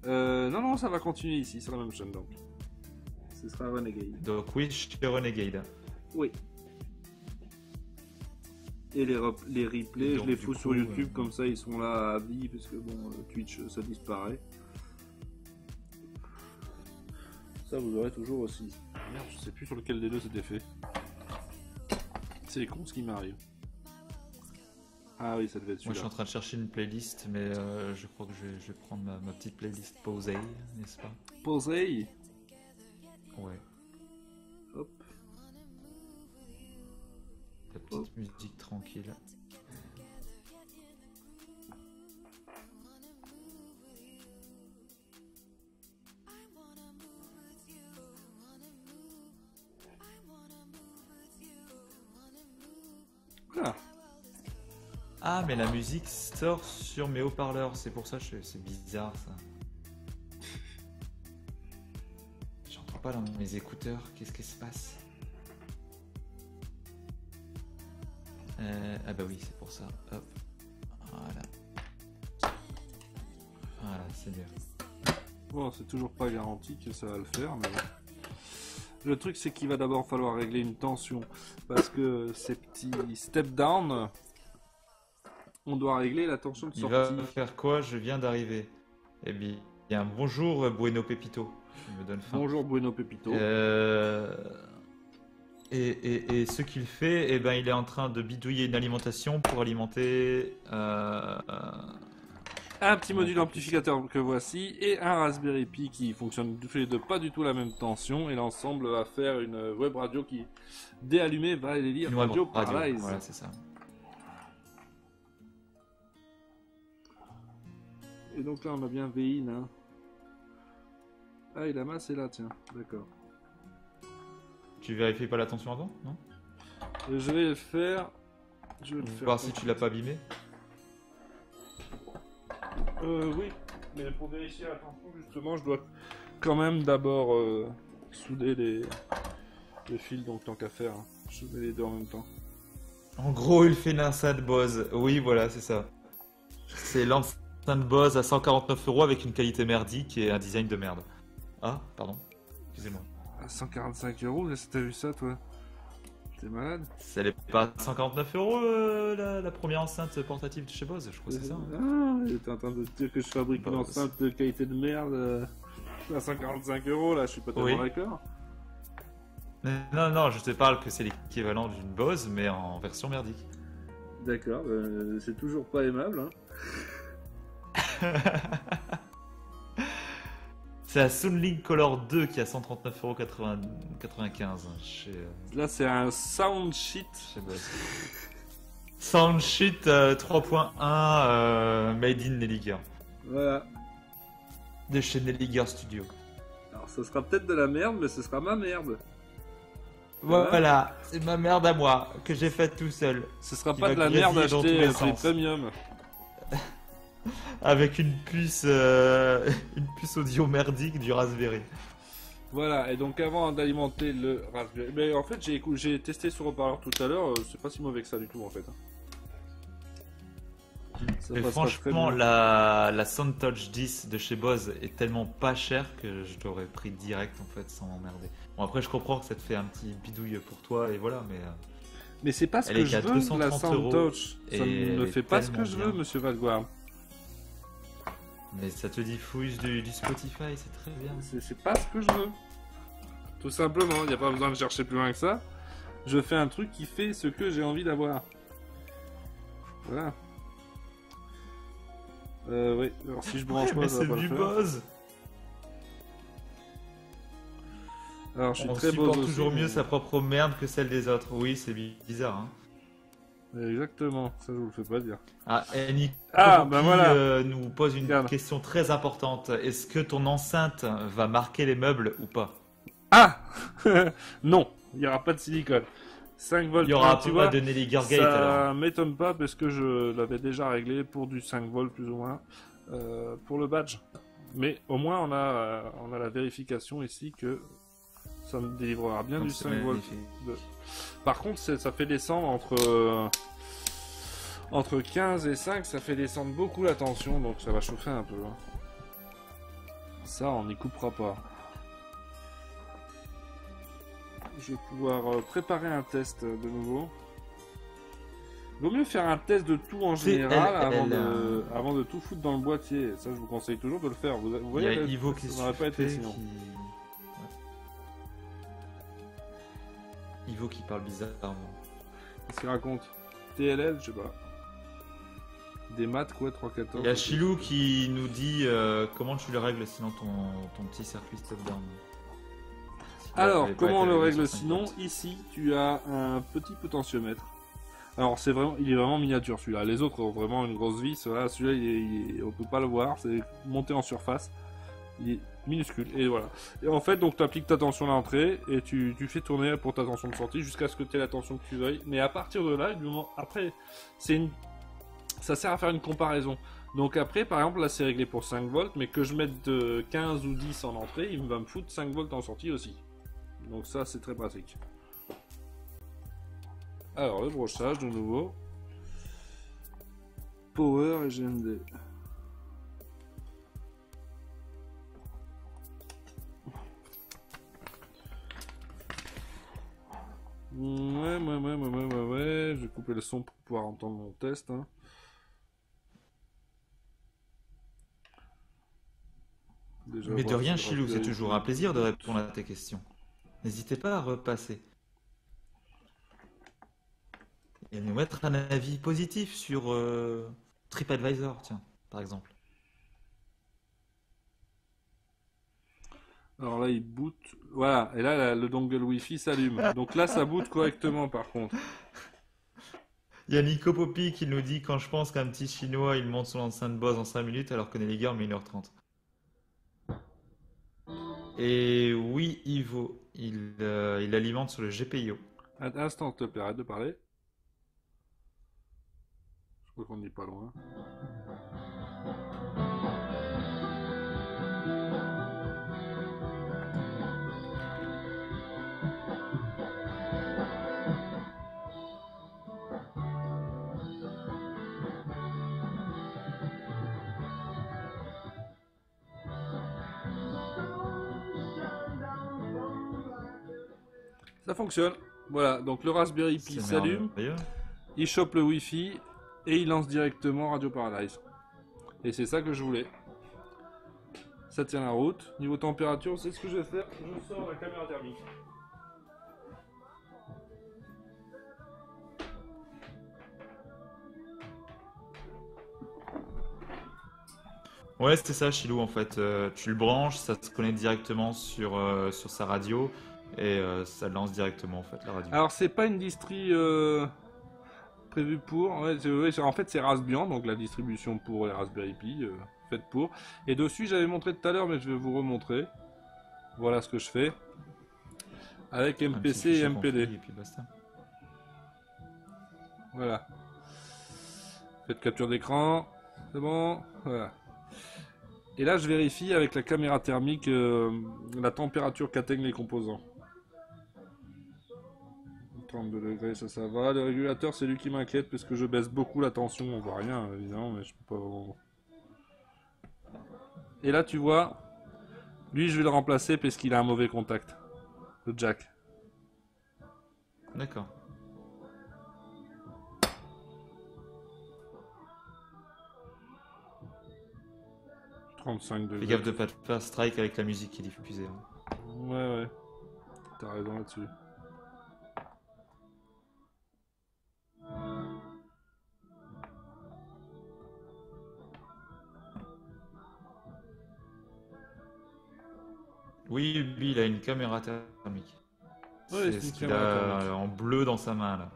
Non, non, ça va continuer ici, sur la même chaîne donc. Ce sera Renegade. Donc oui, je suis Renegade. Oui. Et les replays, Donc, je les du fous coup, sur YouTube, comme ça ils sont là à vie, parce que bon, Twitch ça disparaît. Ça vous aurez toujours aussi. Merde, je sais plus sur lequel des deux c'était fait. C'est con ce qui m'arrive. Ah oui, ça devait être Moi, je suis celui-là. en train de chercher une playlist, mais je crois que je vais prendre ma petite playlist posée, n'est-ce pas? Posey. Ouais. Hop. La petite musique tranquille. Ah. Ah, mais la musique sort sur mes haut-parleurs, c'est pour ça que c'est bizarre ça. J'entends pas dans mes écouteurs, qu'est-ce qui se passe? Ah bah oui, c'est pour ça. Hop. Voilà. Voilà, c'est mieux. Bon, c'est toujours pas garanti que ça va le faire, mais bon. Le truc, c'est qu'il va d'abord falloir régler une tension. Parce que ces petits step down, on doit régler la tension de Il sortie. va faire quoi? Je viens d'arriver. Eh bien, bonjour Bueno Pepito. Je me donne faim. Bonjour Bueno Pepito. Et ce qu'il fait, eh ben, il est en train de bidouiller une alimentation pour alimenter... Ah, un petit module amplificateur que voici et un Raspberry Pi qui fonctionne tous les deux pas du tout la même tension et l'ensemble va faire une web radio qui déallumée va aller lire Une web Radio radio, Paralyze. voilà, c'est ça. Et donc là on a bien VIN. Hein. Ah et la masse est là, tiens, d'accord. Tu vérifies pas la tension avant, non? Je vais le faire. Je vais le faire. Voir si tu l'as pas abîmé. Oui, mais pour vérifier la tension, justement, je dois quand même d'abord souder les fils, donc tant qu'à faire. Hein. Je mets les deux en même temps. En gros, il fait une enceinte Bose. Oui, voilà, c'est ça. C'est l'enceinte Bose à 149 € avec une qualité merdique et un design de merde. Ah, pardon. Excusez-moi. À 145 €, est-ce que t'as vu ça, toi? T'es malade? Ça n'est pas 149 € la première enceinte portative de chez Bose, je crois que c'est ça. Ah, t'es en train de dire que je fabrique une Bose. enceinte de qualité de merde à 145 €, là, je suis pas tellement d'accord. Non, non, je te parle que c'est l'équivalent d'une Bose, mais en version merdique. D'accord, c'est toujours pas aimable. Hein. C'est la Soundlink Color 2 qui a 139,95 € chez Là, c'est un Soundsheet. Bose. Soundsheet 3.1 Made in Nelliger. Voilà. De chez Nelliger Studio. Alors, ce sera peut-être de la merde, mais ce sera ma merde. Voilà, c'est ma merde à moi, que j'ai faite tout seul. Ce sera Qui pas va de la merde grésiller dans tous achetée les chez sens. Premium. Avec une puce audio merdique du Raspberry. Voilà, et donc avant d'alimenter le Raspberry... Mais en fait, j'ai testé sur haut-parleur tout à l'heure, c'est pas si mauvais que ça du tout, en fait. Ça Et passera très franchement, bien. la SoundTouch 10 de chez Bose est tellement pas chère que je l'aurais pris direct, en fait, sans m'emmerder. Bon, après, je comprends que ça te fait un petit bidouille pour toi, et voilà, mais... Mais c'est pas ce elle que est je qu'à veux, la 230 SoundTouch. €, Ça et ne elle fait est pas ce que tellement je veux, bien. monsieur Valguard. Mais ça te diffuse du Spotify, c'est très bien. C'est pas ce que je veux. Tout simplement, il n'y a pas besoin de chercher plus loin que ça. Je fais un truc qui fait ce que j'ai envie d'avoir. Voilà. Oui, alors si je branche Ouais, pas, mais ça va c'est pas le du faire. Bose. Alors je suis On très beau supporte aussi, toujours mais- mieux sa propre merde que celle des autres. Oui, c'est bizarre, hein. Exactement, ça je vous le fais pas dire. Ah, et Nico Ah, qui, bah voilà. nous pose une Regarde. question très importante. Est-ce que ton enceinte va marquer les meubles ou pas? Ah non, il n'y aura pas de silicone. 5 volts, Il y aura tu pas vois, de Nelliger Gate alors. ça m'étonne pas parce que je l'avais déjà réglé pour du 5 volts plus ou moins pour le badge. Mais au moins on a la vérification ici que ça me délivrera bien Donc, du c'est 5 volts. magnifique. Par contre ça fait descendre entre 15 et 5, ça fait descendre beaucoup la tension, donc ça va chauffer un peu. Hein. Ça on n'y coupera pas. Je vais pouvoir préparer un test de nouveau. Vaut mieux faire un test de tout en C'est général elle, avant de tout foutre dans le boîtier. Ça, je vous conseille toujours de le faire. Vous Il y voyez, a là, Ivo qui ça n'aurait pas été fait sinon. Ivo qui parle bizarrement. Qu'est-ce qu'il raconte? TLL, je sais pas. Des maths, quoi, 3-14. Il y a Chilou qui nous dit comment tu le règles sinon ton petit circuit step-down. Si tu Alors, avais pas comment on été le réglé règle sur 5 sinon? volts. Ici, tu as un petit potentiomètre. Alors, il est vraiment miniature celui-là. Les autres ont vraiment une grosse vis. Voilà, celui-là, on peut pas le voir. C'est monté en surface. Il est minuscule. Et voilà. Et en fait, donc, tu appliques ta tension à l'entrée et tu fais tourner pour ta tension de sortie jusqu'à ce que tu aies la tension que tu veuilles. Mais à partir de là, du moment après, ça sert à faire une comparaison. Donc après, par exemple, là, c'est réglé pour 5 volts, mais que je mette de 15 ou 10 en entrée, il va me foutre 5 volts en sortie aussi. Donc ça, c'est très pratique. Alors, le brochage, de nouveau. Power et GMD. Ouais. Je vais couper le son pour pouvoir entendre mon test. Hein. Déjà, Mais de voir rien, si le Chilou, c'est Raspberry toujours Pi- un plaisir de répondre à tes questions. N'hésitez pas à repasser. Et à nous mettre un avis positif sur TripAdvisor, tiens, par exemple. Alors là, il boot. Voilà, et là, le dongle Wi-Fi s'allume. Donc là, ça boot correctement par contre. Il y a Nico Poppy qui nous dit quand je pense qu'un petit chinois il monte son enceinte Bose en 5 minutes alors que Nelliger met 1h30. Et oui, Ivo, il alimente sur le GPIO. Un instant, s'il te plaît, arrête de parler. Je crois qu'on n'est pas loin. Ça fonctionne. Voilà, donc le Raspberry Pi s'allume, il chope le Wi-Fi et il lance directement Radio Paradise. Et c'est ça que je voulais. Ça tient la route. Niveau température, c'est ce que je vais faire. Je sors la caméra thermique. Ouais, c'était ça, Chilou, en fait. Tu le branches, ça se connecte directement sur sa radio et ça lance directement, en fait, la radio. Alors, c'est pas une distri prévue pour. Ouais, en fait, c'est Raspbian, donc la distribution pour les Raspberry Pi, faite pour. Et dessus, j'avais montré tout à l'heure, mais je vais vous remontrer. Voilà ce que je fais. Avec MPC et MPD. Et puis basta. Voilà. Faites capture d'écran. C'est bon. Voilà. Et là, je vérifie avec la caméra thermique la température qu'atteignent les composants. 32 degrés, ça va. Le régulateur, c'est lui qui m'inquiète parce que je baisse beaucoup la tension. On voit rien, évidemment, mais je peux pas vraiment. Et là, tu vois, lui, je vais le remplacer parce qu'il a un mauvais contact. Le jack. D'accord. Fais gaffe de pas te faire strike avec la musique qui est diffusée. Hein. Ouais. T'as raison là-dessus. Oui, lui, il a une caméra thermique. Ouais, c'est ce qu'il a en bleu dans sa main là.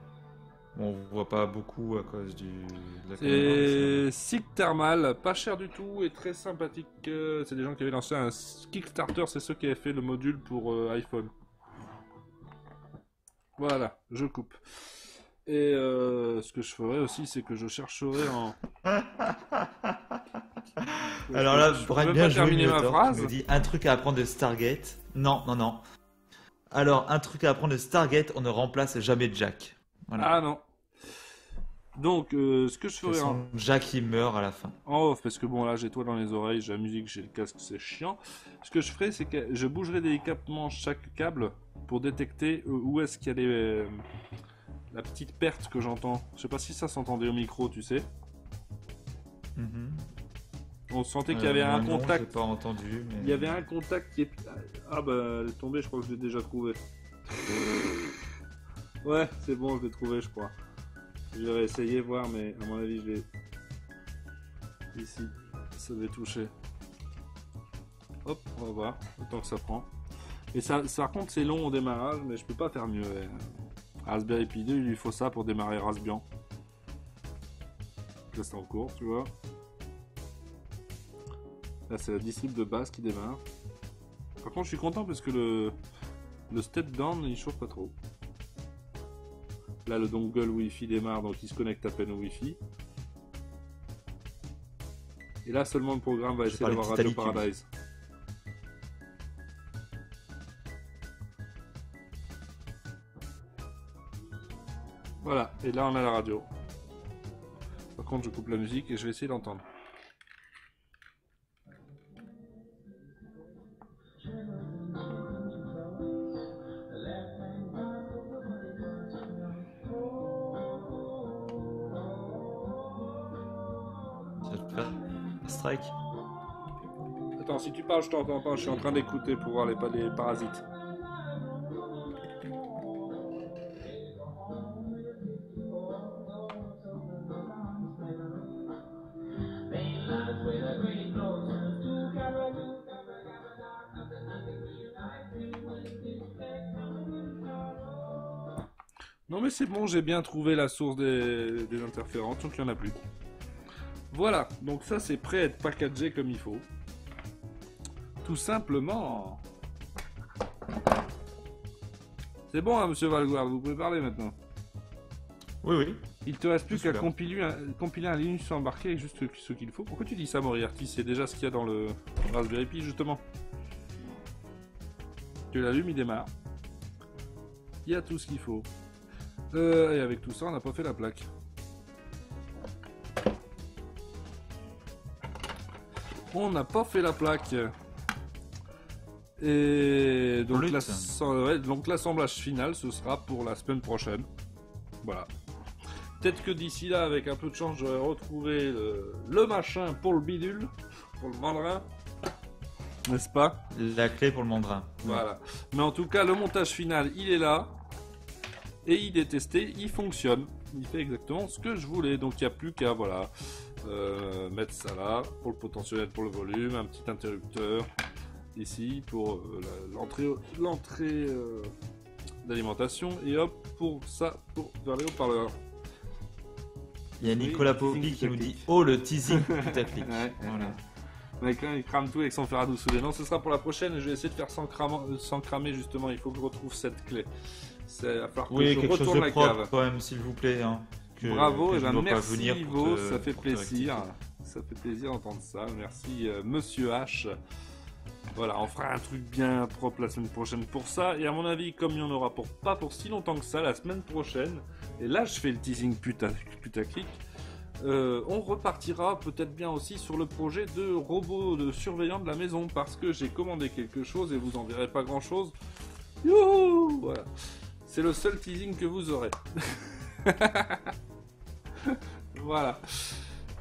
On voit pas beaucoup à cause de la caméra. C'est SIG Thermal, pas cher du tout et très sympathique. C'est des gens qui avaient lancé un Kickstarter, c'est ceux qui avaient fait le module pour iPhone. Voilà, je coupe. Et ce que je ferai aussi, c'est que je chercherai en... Alors là, je pourrais bien terminer ma phrase. Tu me dis un truc à apprendre de Stargate. Non. Alors, un truc à apprendre de Stargate, on ne remplace jamais Jack. Voilà. Ah non. Donc, ce que je ferai Jack, il meurt à la fin. En off, parce que bon, là, j'ai toi dans les oreilles, j'ai la musique, j'ai le casque, c'est chiant. Ce que je ferai, c'est que je bougerai délicatement chaque câble pour détecter où est-ce qu'il y a la petite perte que j'entends. Je sais pas si ça s'entendait au micro, tu sais. On sentait qu'il y avait un contact. J'ai pas entendu. Mais... Il y avait un contact qui est... Ah bah, elle est tombée, je crois que je l'ai déjà trouvé. Ouais, c'est bon, je l'ai trouvé, je crois. Je vais essayer, voir, mais à mon avis, je vais... Ici, ça devait toucher. Hop, on va voir, autant que ça prend. Et ça, par contre, c'est long au démarrage, mais je peux pas faire mieux. Raspberry Pi 2, il lui faut ça pour démarrer Raspbian. Là, c'est en cours, tu vois. Là, c'est la distrib de base qui démarre. Par contre, je suis content parce que le step down, il chauffe pas trop. Là, le dongle Wi-Fi démarre, donc il se connecte à peine au Wi-Fi. Et là, seulement le programme va essayer d'avoir Radio Paradise. Voilà, et là, on a la radio. Par contre, je coupe la musique et je vais essayer d'entendre. Strike. Attends, si tu parles, je t'entends pas. Je suis en train d'écouter pour voir les parasites. Non mais c'est bon, j'ai bien trouvé la source des interférences, donc il n'y en a plus. Voilà, donc ça c'est prêt à être packagé comme il faut. Tout simplement. C'est bon, hein, monsieur Valguard, vous pouvez parler maintenant. Oui, oui. Il te reste plus qu'à compiler un Linux embarqué avec juste ce qu'il faut. Pourquoi tu dis ça, Moriarty? C'est déjà ce qu'il y a dans le Raspberry Pi, justement. Tu l'allumes, il démarre. Il y a tout ce qu'il faut. Et avec tout ça, on n'a pas fait la plaque. On n'a pas fait la plaque. Et donc, donc l'assemblage final, ce sera pour la semaine prochaine. Voilà. Peut-être que d'ici là, avec un peu de chance, j'aurai retrouvé le machin pour le bidule, pour le mandrin. N'est-ce pas? La clé pour le mandrin. Voilà. Mais en tout cas, le montage final, il est là. Et il est testé, il fonctionne. Il fait exactement ce que je voulais. Donc il n'y a plus qu'à mettre ça là pour le potentiomètre, pour le volume, un petit interrupteur ici pour l'entrée d'alimentation et hop pour ça pour vers les haut-parleurs. Il y a Nicolas Popi qui nous dit oh le teasing putaclic. Ouais, voilà. Mec, là, il crame tout avec son fer à douce souder. Non, ce sera pour la prochaine et je vais essayer de faire sans cramer justement. Il faut que je retrouve cette clé. Il va falloir que je quelque chose retourne de la propre cave. quand même, s'il vous plaît. Hein, bravo, et ben merci Ivo, ça fait plaisir. Ça fait plaisir d'entendre ça. Merci Monsieur H. Voilà, on fera un truc bien propre la semaine prochaine pour ça. Et à mon avis, comme il n'y en aura pas pour si longtemps que ça, la semaine prochaine, et là je fais le teasing putaclic, on repartira peut-être bien aussi sur le projet de robot de surveillant de la maison, parce que j'ai commandé quelque chose et vous en verrez pas grand chose. Youhou, voilà. C'est le seul teasing que vous aurez. Voilà.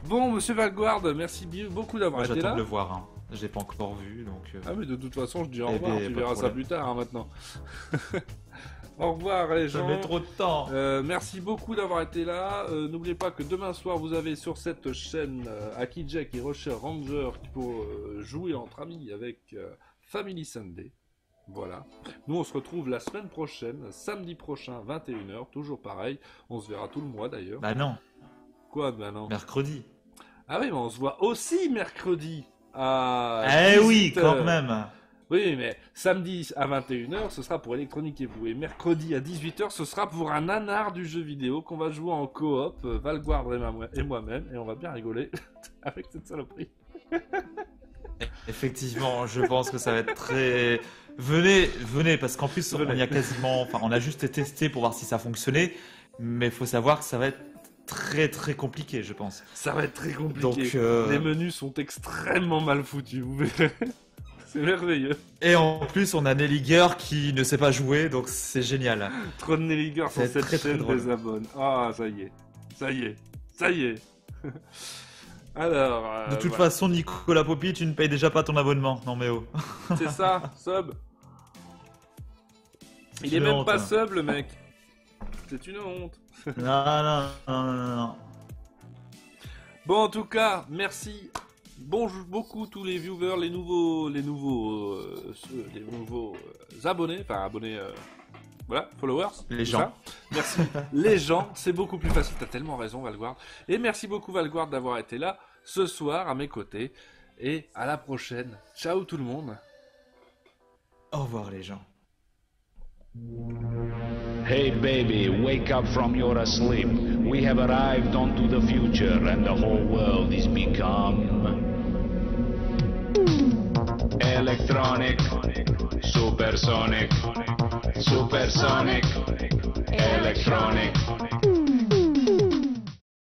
Bon, monsieur Valguard, merci beaucoup d'avoir été là. J'attends de le voir, hein. Je l'ai pas encore vu, donc... Ah mais de toute façon, je dis au revoir, tu verras ça plus tard, hein, maintenant. Au revoir les gens. Ça met trop de temps. Merci beaucoup d'avoir été là. N'oubliez pas que demain soir, vous avez sur cette chaîne Aki Jack et Rocher Ranger pour jouer entre amis avec Family Sunday. Voilà. Nous, on se retrouve la semaine prochaine, samedi prochain, 21h, toujours pareil. On se verra tout le mois d'ailleurs. Bah non. Quoi, bah non? Mercredi. Ah oui, mais on se voit aussi mercredi. Oui, quand même. Oui, mais samedi à 21h, ce sera pour Électronique et vous. Et mercredi à 18h, ce sera pour un nanar du jeu vidéo qu'on va jouer en coop, Valguard et moi-même, et on va bien rigoler avec cette saloperie. Effectivement, je pense que ça va être très... Venez, parce qu'en plus, on y a quasiment... Enfin, on a juste testé pour voir si ça fonctionnait, mais il faut savoir que ça va être très très compliqué, je pense. Ça va être très compliqué. Donc, les menus sont extrêmement mal foutus, vous verrez. C'est merveilleux. Et en plus, on a Nelliger qui ne sait pas jouer, donc c'est génial. Trop de Nelliger sur cette chaîne des abonnés. Ah, ça y est. Alors... de toute façon, Nicolas Popi, tu ne payes déjà pas ton abonnement. Non mais oh. C'est ça, sub. Il est même pas sub, le mec. C'est une honte. Non. Bon, en tout cas, merci beaucoup tous les viewers, les nouveaux abonnés, enfin abonnés, voilà, followers. Les gens. Ça. Merci. Les gens, c'est beaucoup plus facile. T'as tellement raison, Valguard. Et merci beaucoup, Valguard, d'avoir été là ce soir à mes côtés. Et à la prochaine. Ciao tout le monde. Au revoir les gens. Hey baby, wake up from your sleep. We have arrived onto the future and the whole world is become electronic, supersonic, electronic,